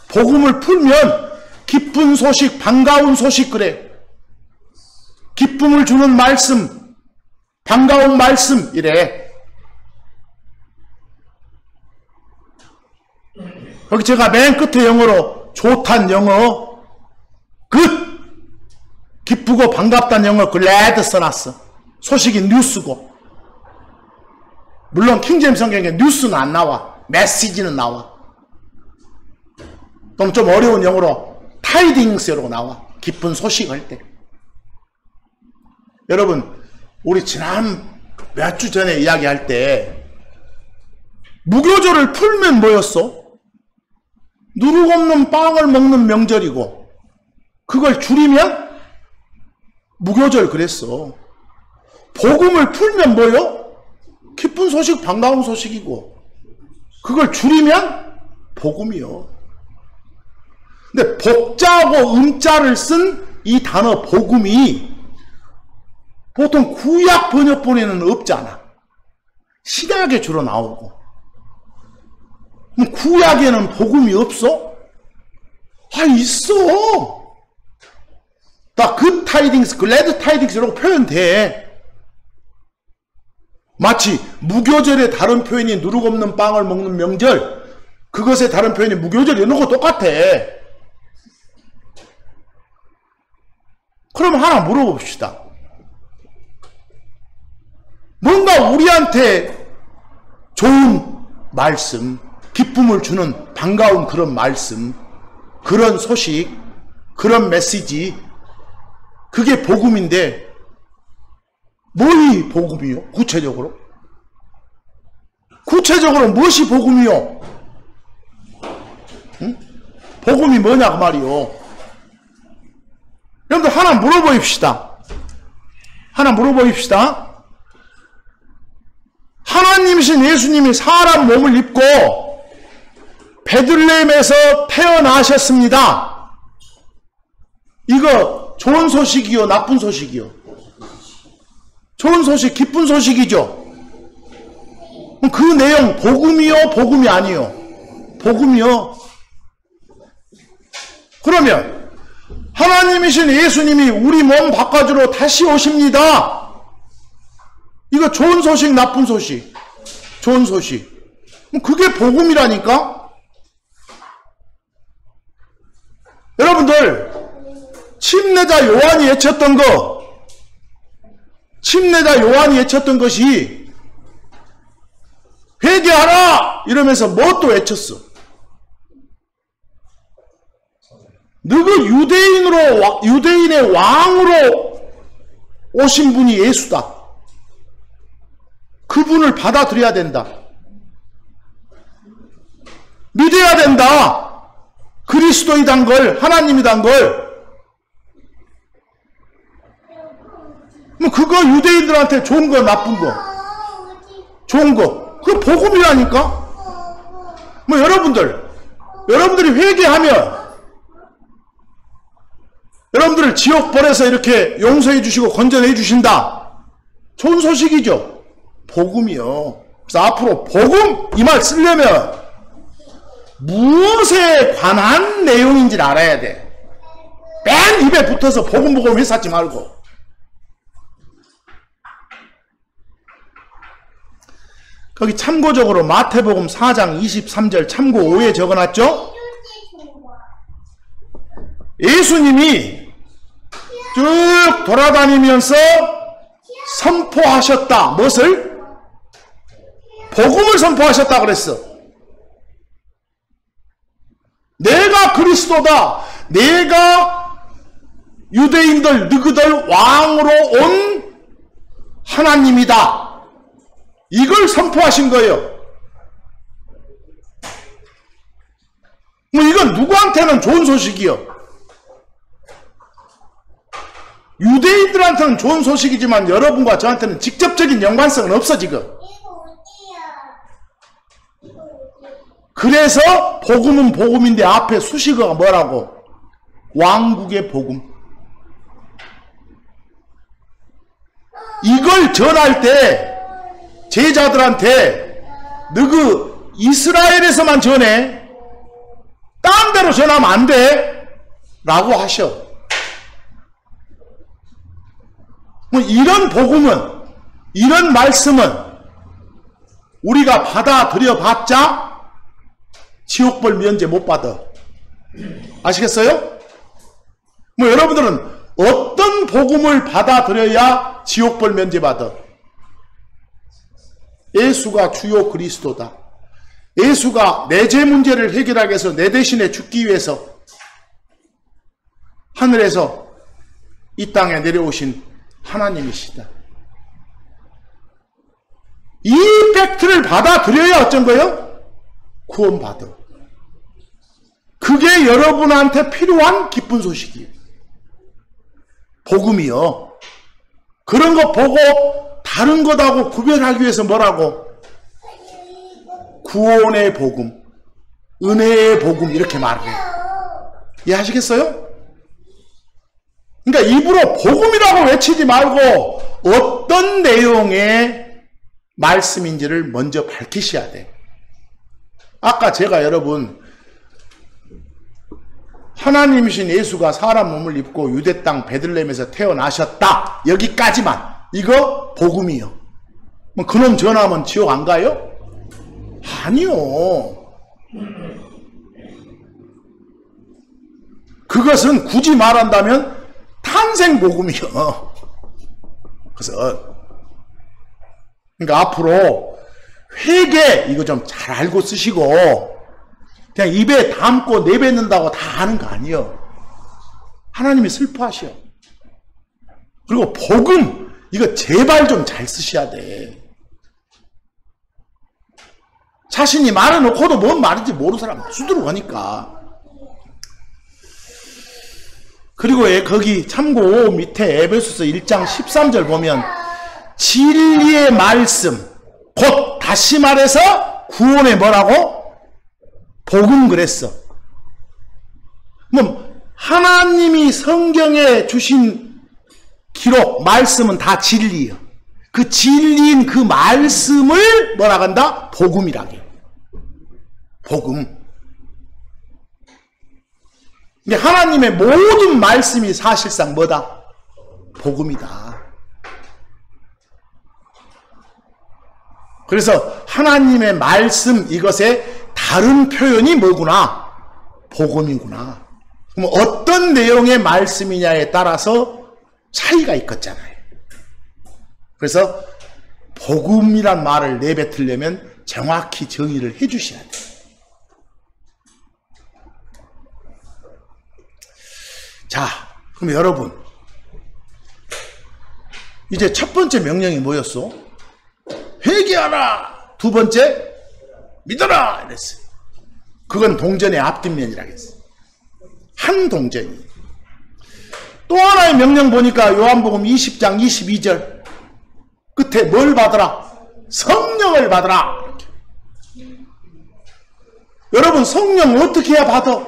복음을 풀면 기쁜 소식, 반가운 소식 그래. 기쁨을 주는 말씀, 반가운 말씀 이래. 여기 제가 맨 끝에 영어로 좋단 영어, good, 기쁘고 반갑다는 영어 glad 써놨어. 소식이 뉴스고. 물론 킹제임스 성경에 뉴스는 안 나와. 메시지는 나와. 그럼 좀 어려운 영어로 타이딩스라고 나와. 기쁜 소식 할 때. 여러분, 우리 지난 몇 주 전에 이야기할 때 무교절을 풀면 뭐였어? 누룩 없는 빵을 먹는 명절이고, 그걸 줄이면 무교절 그랬어. 복음을 풀면 뭐요? 기쁜 소식, 반가운 소식이고, 그걸 줄이면 복음이요. 근데 복자하고 음자를 쓴 이 단어 복음이 보통 구약 번역본에는 없잖아. 신약에 주로 나오고. 그럼 구약에는 복음이 없어? 아, 있어. 다 good tidings, glad tidings라고 표현돼. 마치 무교절의 다른 표현이 누룩 없는 빵을 먹는 명절, 그것의 다른 표현이 무교절 이런 거 똑같아. 그럼 하나 물어봅시다. 뭔가 우리한테 좋은 말씀, 기쁨을 주는 반가운 그런 말씀, 그런 소식, 그런 메시지, 그게 복음인데 뭐이 복음이요? 구체적으로? 구체적으로 무엇이 복음이요? 응? 복음이 뭐냐 그 말이요. 여러분들 하나 물어보입시다. 하나 물어보입시다. 하나님이신 예수님이 사람 몸을 입고 베들레헴에서 태어나셨습니다. 이거 좋은 소식이요? 나쁜 소식이요? 좋은 소식, 기쁜 소식이죠. 그 내용 복음이요? 복음이 아니요? 복음이요. 그러면 하나님이신 예수님이 우리 몸 바깥으로 다시 오십니다. 이거 좋은 소식, 나쁜 소식? 좋은 소식. 그게 복음이라니까? 여러분들, 침례자 요한이 외쳤던 거, 침례자 요한이 외쳤던 것이 회개하라! 이러면서 뭐 또 외쳤어? 너그 유대인의 왕으로 오신 분이 예수다. 그분을 받아들여야 된다. 믿어야 된다. 그리스도이단 걸, 하나님이단 걸. 뭐 그거 유대인들한테 좋은 거, 나쁜 거? 좋은 거. 그거 복음이라니까? 뭐 여러분들이 회개하면 여러분들을 지옥 벌에서 이렇게 용서해 주시고 건져내 주신다. 좋은 소식이죠. 복음이요. 그래서 앞으로 복음 이 말 쓰려면 무엇에 관한 내용인지를 알아야 돼. 맨 입에 붙어서 복음 회사지 말고. 거기 참고적으로 마태복음 4장 23절 참고 5에 적어놨죠? 예수님이 쭉 돌아다니면서 선포하셨다. 무엇을? 복음을 선포하셨다 그랬어. 내가 그리스도다. 내가 유대인들 너희들 왕으로 온 하나님이다. 이걸 선포하신 거예요. 뭐 이건 누구한테는 좋은 소식이요. 유대인들한테는 좋은 소식이지만 여러분과 저한테는 직접적인 연관성은 없어 지금. 그래서 복음은 복음인데 앞에 수식어가 뭐라고? 왕국의 복음. 이걸 전할 때 제자들한테 너그 이스라엘에서만 전해. 딴 데로 전하면 안 돼. 라고 하셔. 뭐 이런 복음은, 이런 말씀은 우리가 받아들여 봤자 지옥벌 면제 못 받아. 아시겠어요? 뭐 여러분들은 어떤 복음을 받아들여야 지옥벌 면제 받아? 예수가 주요 그리스도다. 예수가 내 죄 문제를 해결하기 위해서 내 대신에 죽기 위해서 하늘에서 이 땅에 내려오신 하나님이시다. 이 팩트를 받아들여야 어쩐 거예요? 구원받아. 그게 여러분한테 필요한 기쁜 소식이에요. 복음이요. 그런 거 보고 다른 것하고 구별하기 위해서 뭐라고? 구원의 복음, 은혜의 복음 이렇게 말해요. 이해하시겠어요? 그러니까 입으로 복음이라고 외치지 말고 어떤 내용의 말씀인지를 먼저 밝히셔야 돼. 아까 제가 여러분 하나님이신 예수가 사람 몸을 입고 유대 땅 베들레헴에서 태어나셨다. 여기까지만. 이거 복음이요. 뭐 그놈 전하면 지옥 안 가요? 아니요. 그것은 굳이 말한다면 탄생 복음이요. 그래서 그러니까 앞으로 회개 이거 좀 잘 알고 쓰시고 그냥 입에 담고 내뱉는다고 다 하는 거 아니에요. 하나님이 슬퍼하셔. 그리고 복음 이거 제발 좀 잘 쓰셔야 돼. 자신이 말해놓고도 뭔 말인지 모르는 사람 수두룩하니까. 그리고 거기 참고 밑에 에베소서 1장 13절 보면 진리의 말씀 곧 다시 말해서 구원의 뭐라고? 복음 그랬어. 뭐 하나님이 성경에 주신 기록 말씀은 다 진리예요. 그 진리인 그 말씀을 뭐라고 한다? 복음이라고 해요. 복음. 근데 하나님의 모든 말씀이 사실상 뭐다? 복음이다. 그래서 하나님의 말씀 이것의 다른 표현이 뭐구나? 복음이구나. 그럼 어떤 내용의 말씀이냐에 따라서 차이가 있겠잖아요. 그래서 복음이란 말을 내뱉으려면 정확히 정의를 해주셔야 돼요. 자, 그럼 여러분 이제 첫 번째 명령이 뭐였어? 회개하라. 두 번째 믿어라 이랬어요. 그건 동전의 앞뒷면이라고 했어요. 한 동전이. 또 하나의 명령 보니까 요한복음 20장 22절 끝에 뭘 받으라? 성령을 받으라. 이렇게. 여러분 성령 어떻게 해야 받아?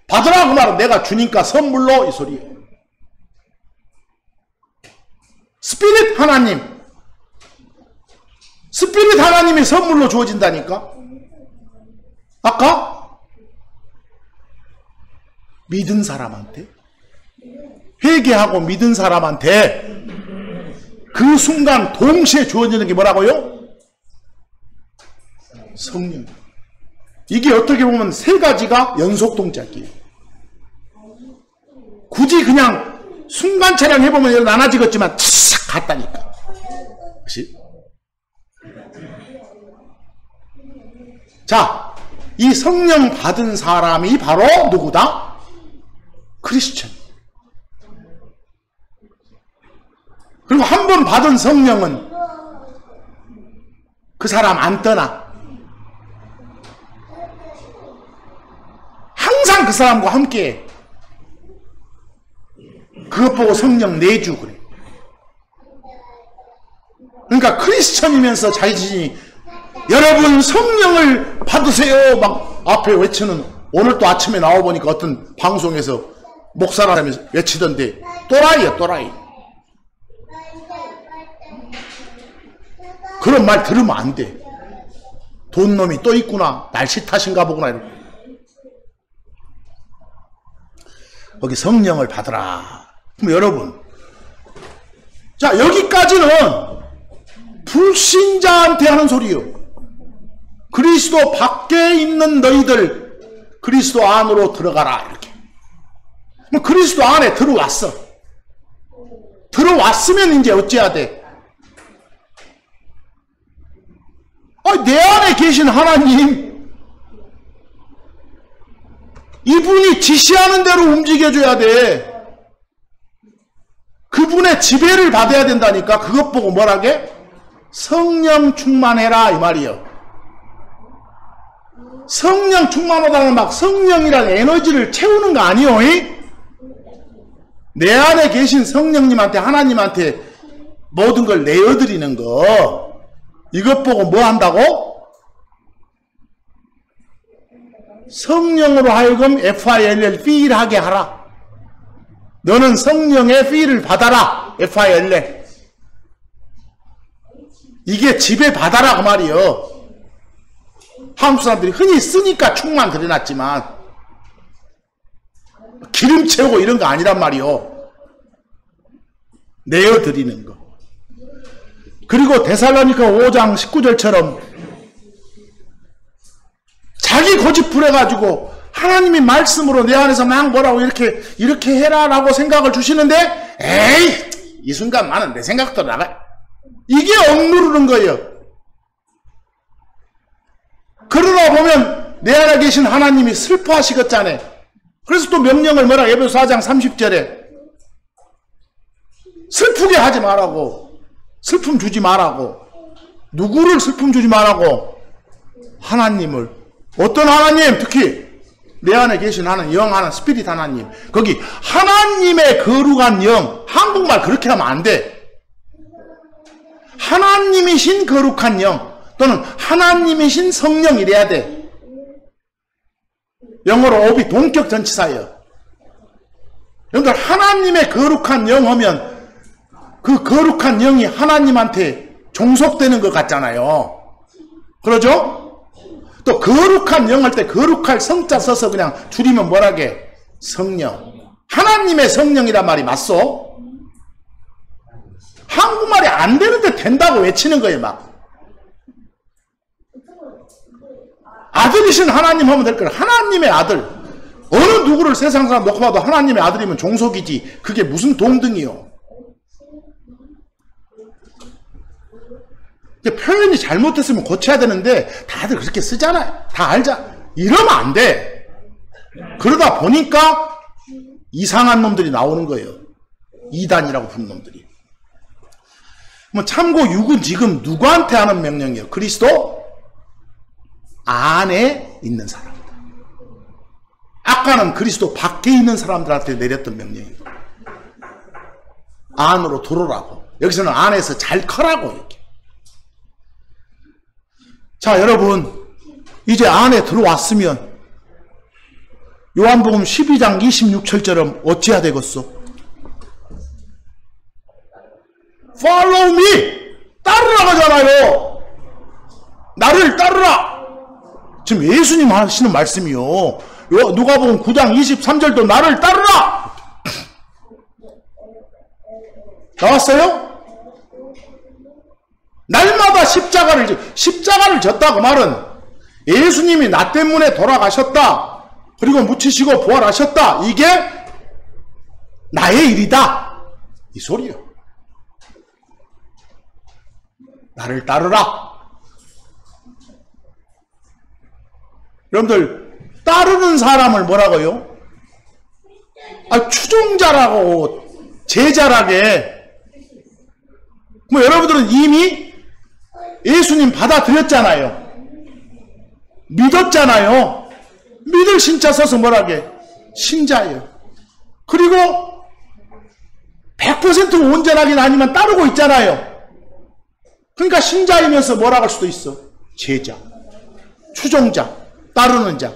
받으라고 말은 내가 주니까 선물로 이 소리예요. 스피릿 하나님. 스피릿 하나님이 선물로 주어진다니까. 아까 믿은 사람한테 회개하고 믿은 사람한테 그 순간 동시에 주어지는 게 뭐라고요? 성령. 이게 어떻게 보면 세 가지가 연속 동작이에요. 굳이 그냥 순간 촬영 해보면 나눠지겠지만 탁 갔다니까. 그치? 자, 이 성령 받은 사람이 바로 누구다? 크리스천. 그리고 한 번 받은 성령은 그 사람 안 떠나. 항상 그 사람과 함께. 그것 보고 성령 내주 그래. 그러니까 크리스천이면서 자기 자신이 여러분 성령을 받으세요 막 앞에 외치는, 오늘 또 아침에 나와보니까 어떤 방송에서 목사라며 외치던데 또라이야 또라이. 그런 말 들으면 안 돼. 돈 놈이 또 있구나, 날씨 탓인가 보구나 이렇게. 거기 성령을 받으라. 그럼 여러분, 자 여기까지는 불신자한테 하는 소리요. 그리스도 밖에 있는 너희들 그리스도 안으로 들어가라 이렇게. 그럼 그리스도 안에 들어왔어. 들어왔으면 이제 어찌해야 돼? 내 안에 계신 하나님, 이분이 지시하는 대로 움직여줘야 돼. 그분의 지배를 받아야 된다니까. 그것 보고 뭐라게? 성령 충만해라 이 말이요. 성령 충만하다는 막 성령이라는 에너지를 채우는 거 아니요. 내 안에 계신 성령님한테, 하나님한테 모든 걸 내어드리는 거. 이것 보고 뭐 한다고? 성령으로 하여금 FILL, 필하게 하라. 너는 성령의 필을 받아라. FILL. 이게 지배받아라 그 말이요. 한국 사람들이 흔히 쓰니까 충만 그려놨지만 기름 채우고 이런 거 아니란 말이요. 내어드리는 거. 그리고 데살로니가 5장 19절처럼 자기 고집부려가지고 하나님이 말씀으로 내 안에서 막 뭐라고 이렇게 해라라고 생각을 주시는데, 에이 이 순간 나는 내 생각도 나가. 이게 억누르는 거예요. 그러다 보면 내 안에 계신 하나님이 슬퍼하시겠잖아요. 그래서 또 명령을 뭐라, 에베소 4장 30절에 슬프게 하지 말라고. 슬픔 주지 말라고. 누구를 슬픔 주지 말라고? 하나님을. 어떤 하나님? 특히 내 안에 계신 하나님, 영 하나님, 스피릿 하나님. 거기 하나님의 거룩한 영. 한국말 그렇게 하면 안 돼. 하나님이신 거룩한 영 또는 하나님이신 성령 이래야 돼. 영어로 오비 동격 전치사예요. 여러분들 하나님의 거룩한 영 하면 그 거룩한 영이 하나님한테 종속되는 것 같잖아요. 그러죠? 또 거룩한 영 할 때 거룩할 성자 써서 그냥 줄이면 뭐라게? 성령. 하나님의 성령이란 말이 맞소? 한국말이 안 되는데 된다고 외치는 거예요 막. 아들이신 하나님 하면 될 거예요. 하나님의 아들. 어느 누구를 세상 사람 놓고 봐도 하나님의 아들이면 종속이지. 그게 무슨 동등이요. 표현이 잘못됐으면 고쳐야 되는데 다들 그렇게 쓰잖아요. 다 알자. 이러면 안 돼. 그러다 보니까 이상한 놈들이 나오는 거예요. 이단이라고 부르는 놈들이. 참고 6은 지금 누구한테 하는 명령이에요? 그리스도 안에 있는 사람들. 아까는 그리스도 밖에 있는 사람들한테 내렸던 명령이에요. 안으로 들어오라고. 여기서는 안에서 잘 커라고 이렇게. 자, 여러분 이제 안에 들어왔으면 요한복음 12장 26절처럼 어찌해야 되겠어? Follow me! 따르라고 하잖아요. 나를 따르라! 지금 예수님 하시는 말씀이요. 누가복음 9장 23절도 나를 따르라! 나왔어요? 날마다 십자가를 졌다 그 말은 예수님이 나 때문에 돌아가셨다. 그리고 묻히시고 부활하셨다. 이게 나의 일이다. 이 소리요. 나를 따르라. 여러분들 따르는 사람을 뭐라고요? 추종자라고 제자라게. 뭐 여러분들은 이미 예수님 받아들였잖아요. 믿었잖아요. 믿을 신자 써서 뭐라게? 신자예요. 그리고 100% 온전하긴 아니면 따르고 있잖아요. 그러니까 신자이면서 뭐라고 할 수도 있어? 제자, 추종자, 따르는 자.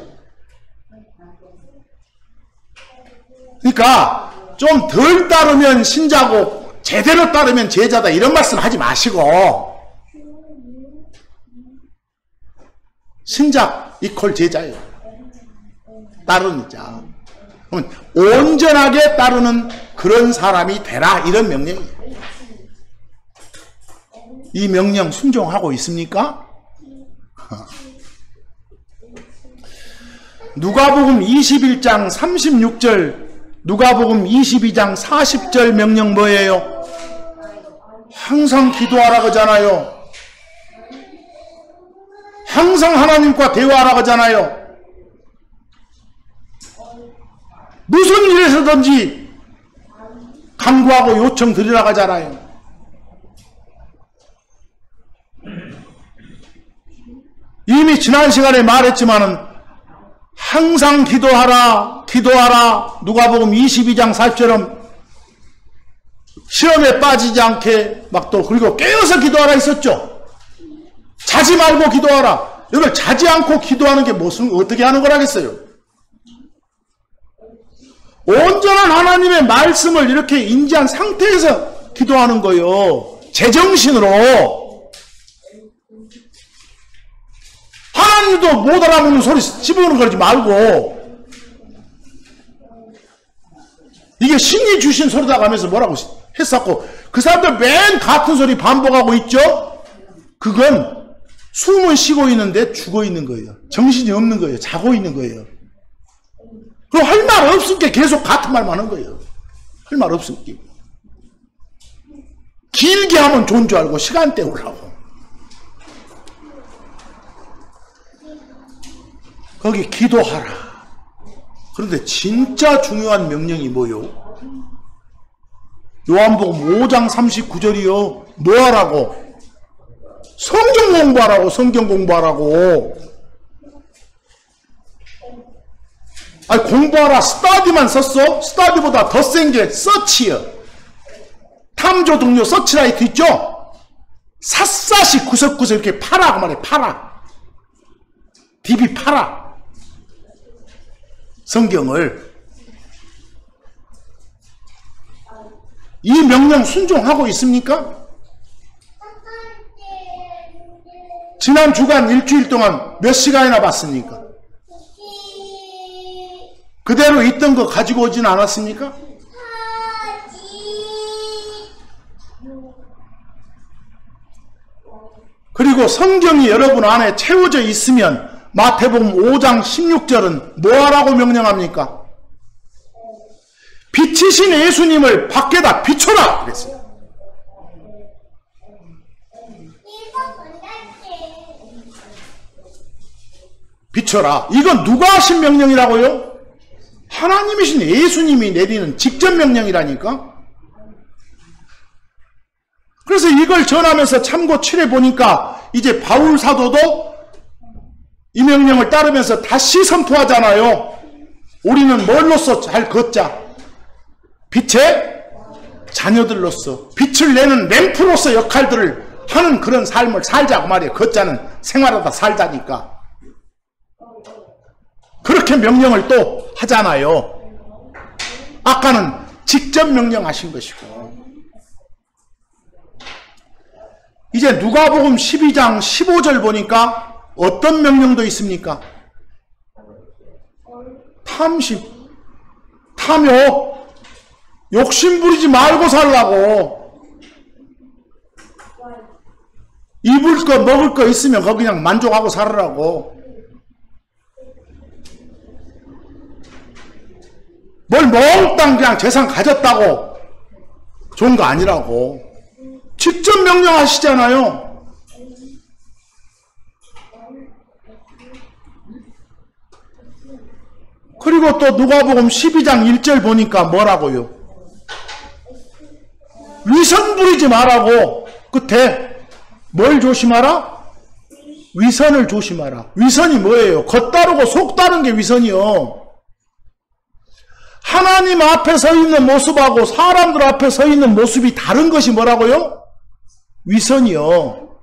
그러니까 좀 덜 따르면 신자고 제대로 따르면 제자다 이런 말씀 하지 마시고 신자 이퀄 제자예요. 따르는 자. 그러면 온전하게 따르는 그런 사람이 되라 이런 명령이에요. 이 명령 순종하고 있습니까? 누가복음 21장 36절, 누가복음 22장 40절 명령 뭐예요? 항상 기도하라 그러잖아요. 항상 하나님과 대화하라 그러잖아요. 무슨 일에서든지 간구하고 요청 드리라 하잖아요. 이미 지난 시간에 말했지만은 항상 기도하라, 기도하라. 누가복음 22장 40절은 시험에 빠지지 않게 막 또 그리고 깨어서 기도하라 했었죠. 자지 말고 기도하라. 이걸 자지 않고 기도하는 게 무슨 어떻게 하는 거라겠어요? 온전한 하나님의 말씀을 이렇게 인지한 상태에서 기도하는 거예요. 제정신으로. 하나님도 못 알아먹는 소리 집어넣는 거지 말고 이게 신이 주신 소리다 하면서 뭐라고 했었고 그 사람들 맨 같은 소리 반복하고 있죠. 그건 숨은 쉬고 있는데 죽어 있는 거예요. 정신이 없는 거예요. 자고 있는 거예요. 그럼 할 말 없으니까 계속 같은 말만 하는 거예요. 할 말 없으니까. 길게 하면 좋은 줄 알고 시간 때우려고. 거기 기도하라. 그런데 진짜 중요한 명령이 뭐요? 요한복음 5장 39절이요. 뭐 하라고? 성경 공부하라고. 성경 공부하라고. 아니 공부하라. 스타디만 썼어? 스타디보다 더 센 게 서치요. 탐조 동료 서치라이트 있죠? 샅샅이 구석구석 이렇게 팔아. 그 말이야. 팔아. DB 팔아. 성경을. 이 명령 순종하고 있습니까? 지난 주간 일주일 동안 몇 시간이나 봤습니까? 그대로 있던 거 가지고 오진 않았습니까? 그리고 성경이 여러분 안에 채워져 있으면 마태복음 5장 16절은 뭐하라고 명령합니까? 빛이신 예수님을 밖에다 비춰라 그랬어요. 비춰라. 이건 누가 하신 명령이라고요? 하나님이신 예수님이 내리는 직접 명령이라니까. 그래서 이걸 전하면서 참고 칠해 보니까 이제 바울 사도도 이 명령을 따르면서 다시 선포하잖아요. 우리는 뭘로써 잘 걷자? 빛의 자녀들로서 빛을 내는 램프로서 역할들을 하는 그런 삶을 살자고 말이에요. 걷자는 생활하다 살자니까. 그렇게 명령을 또 하잖아요. 아까는 직접 명령하신 것이고 이제 누가복음 12장 15절 보니까 어떤 명령도 있습니까? 탐심, 탐욕, 욕심 부리지 말고 살라고. 입을 거 먹을 거 있으면 거기 그냥 만족하고 살으라고. 뭘 몽땅 그냥 재산 가졌다고 좋은 거 아니라고. 직접 명령하시잖아요. 그리고 또 누가복음 12장 1절 보니까 뭐라고요? 위선 부리지 말라고. 끝에 뭘 조심하라? 위선을 조심하라. 위선이 뭐예요? 겉다르고 속다른 게 위선이요. 하나님 앞에 서 있는 모습하고 사람들 앞에 서 있는 모습이 다른 것이 뭐라고요? 위선이요.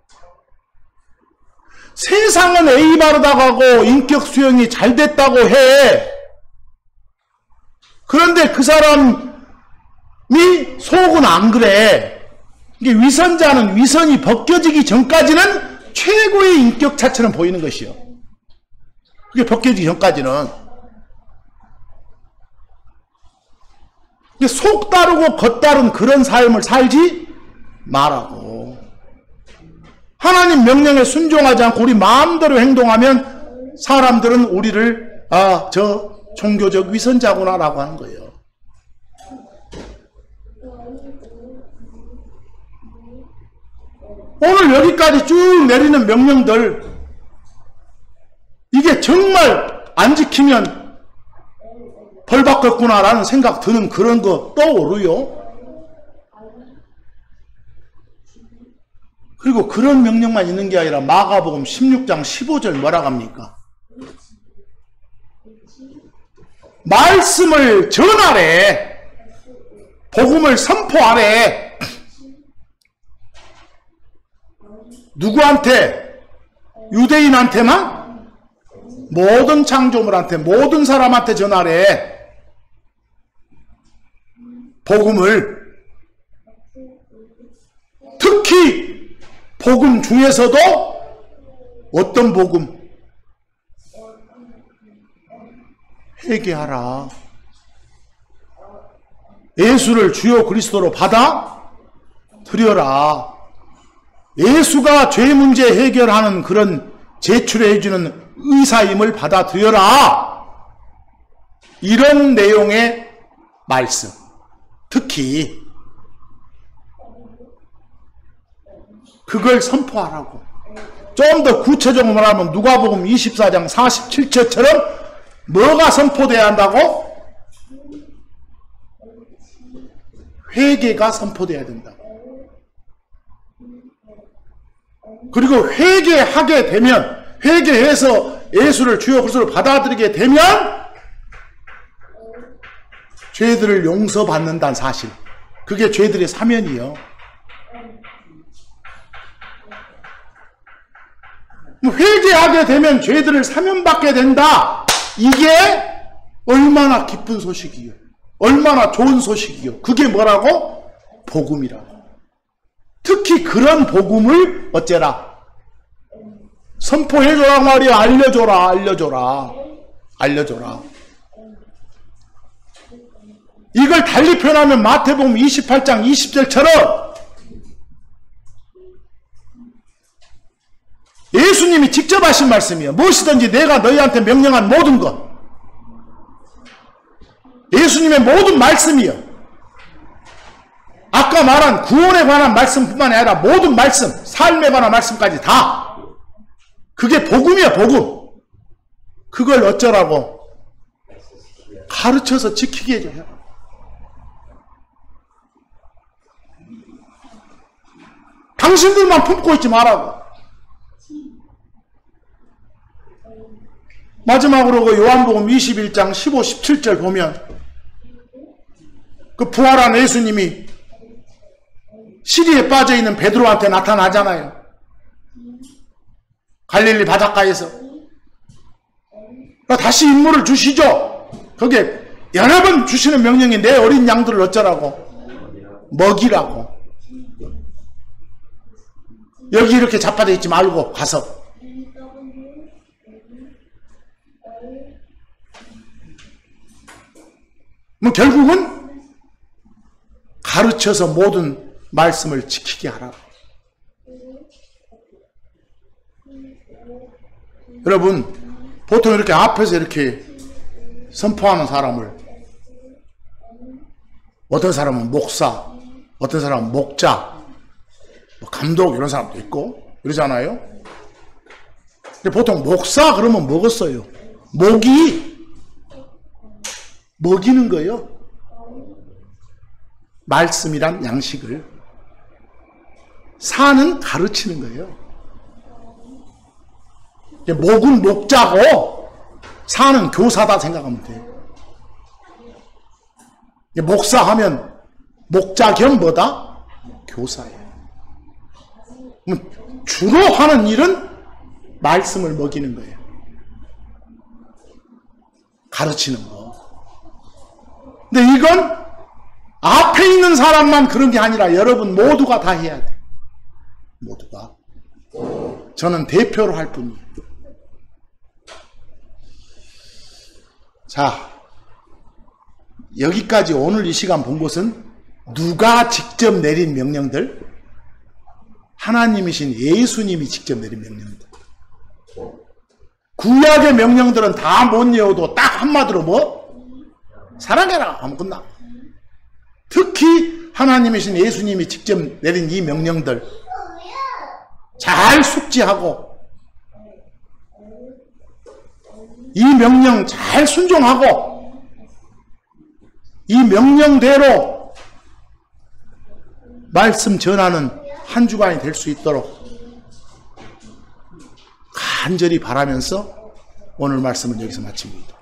세상은 예의 바르다고 하고 인격 수용이 잘 됐다고 해. 그런데 그 사람이 속은 안 그래. 이게 위선자는 위선이 벗겨지기 전까지는 최고의 인격 자체는 보이는 것이요. 그게 벗겨지기 전까지는. 속 다르고 겉 다른 그런 삶을 살지 말라고. 하나님 명령에 순종하지 않고 우리 마음대로 행동하면 사람들은 우리를 저 종교적 위선자구나 라고 하는 거예요. 오늘 여기까지 쭉 내리는 명령들, 이게 정말 안 지키면 벌 받겠구나라는 생각 드는 그런 거 떠오르요. 그리고 그런 명령만 있는 게 아니라 마가복음 16장 15절 뭐라고 합니까? 말씀을 전하래. 복음을 선포하래. 누구한테? 유대인한테만? 모든 창조물한테, 모든 사람한테 전하래. 복음을. 특히 복음 중에서도 어떤 복음? 회개하라. 예수를 주요 그리스도로 받아 들여라. 예수가 죄 문제 해결하는 그런 제출해주는 의사임을 받아들여라. 이런 내용의 말씀. 특히 그걸 선포하라고. 좀 더 구체적으로 말하면 누가복음 24장 47절처럼 뭐가 선포돼야 한다고? 회개가 선포돼야 된다. 그리고 회개하게 되면, 회개해서 예수를 주요 그리스도로 받아들이게 되면 죄들을 용서받는다는 사실. 그게 죄들의 사면이요. 회개하게 되면 죄들을 사면받게 된다. 이게 얼마나 기쁜 소식이요. 얼마나 좋은 소식이요. 그게 뭐라고? 복음이라고. 특히 그런 복음을 어째라? 선포해줘라 말이야. 알려줘라. 알려줘라. 알려줘라. 이걸 달리 표현하면 마태복음 28장 20절처럼 예수님이 직접 하신 말씀이에요. 무엇이든지 내가 너희한테 명령한 모든 것, 예수님의 모든 말씀이요. 아까 말한 구원에 관한 말씀뿐만 아니라 모든 말씀, 삶에 관한 말씀까지 다. 그게 복음이야, 복음. 그걸 어쩌라고? 가르쳐서 지키게 해줘요. 당신들만 품고 있지 말라고. 마지막으로 그 요한복음 21장 15, 17절 보면 그 부활한 예수님이 시리에 빠져있는 베드로한테 나타나잖아요. 갈릴리 바닷가에서. 다시 임무를 주시죠. 그게 여러 번 주시는 명령이 내 어린 양들을 어쩌라고? 먹이라고. 여기 이렇게 자빠져 있지 말고 가서. 뭐 결국은 가르쳐서 모든 말씀을 지키게 하라. 여러분, 보통 이렇게 앞에서 이렇게 선포하는 사람을, 어떤 사람은 목사, 어떤 사람은 목자, 뭐 감독 이런 사람도 있고 그러잖아요. 근데 보통 목사 그러면 뭐겠어요? 목이 먹이는 거예요. 말씀이란 양식을. 사는 가르치는 거예요. 목은 목자고 사는 교사다 생각하면 돼요. 목사하면 목자 겸 뭐다? 교사예요. 주로 하는 일은 말씀을 먹이는 거예요. 가르치는 거. 근데 이건 앞에 있는 사람만 그런 게 아니라 여러분 모두가 다 해야 돼. 모두가. 저는 대표로 할 뿐이에요. 자, 여기까지 오늘 이 시간 본 것은 누가 직접 내린 명령들? 하나님이신 예수님이 직접 내린 명령들. 구약의 명령들은 다 못 외워도 딱 한마디로 뭐? 사랑해라 하면 끝나. 특히 하나님이신 예수님이 직접 내린 이 명령들 잘 숙지하고 이 명령 잘 순종하고 이 명령대로 말씀 전하는 한 주간이 될 수 있도록 간절히 바라면서 오늘 말씀은 여기서 마칩니다.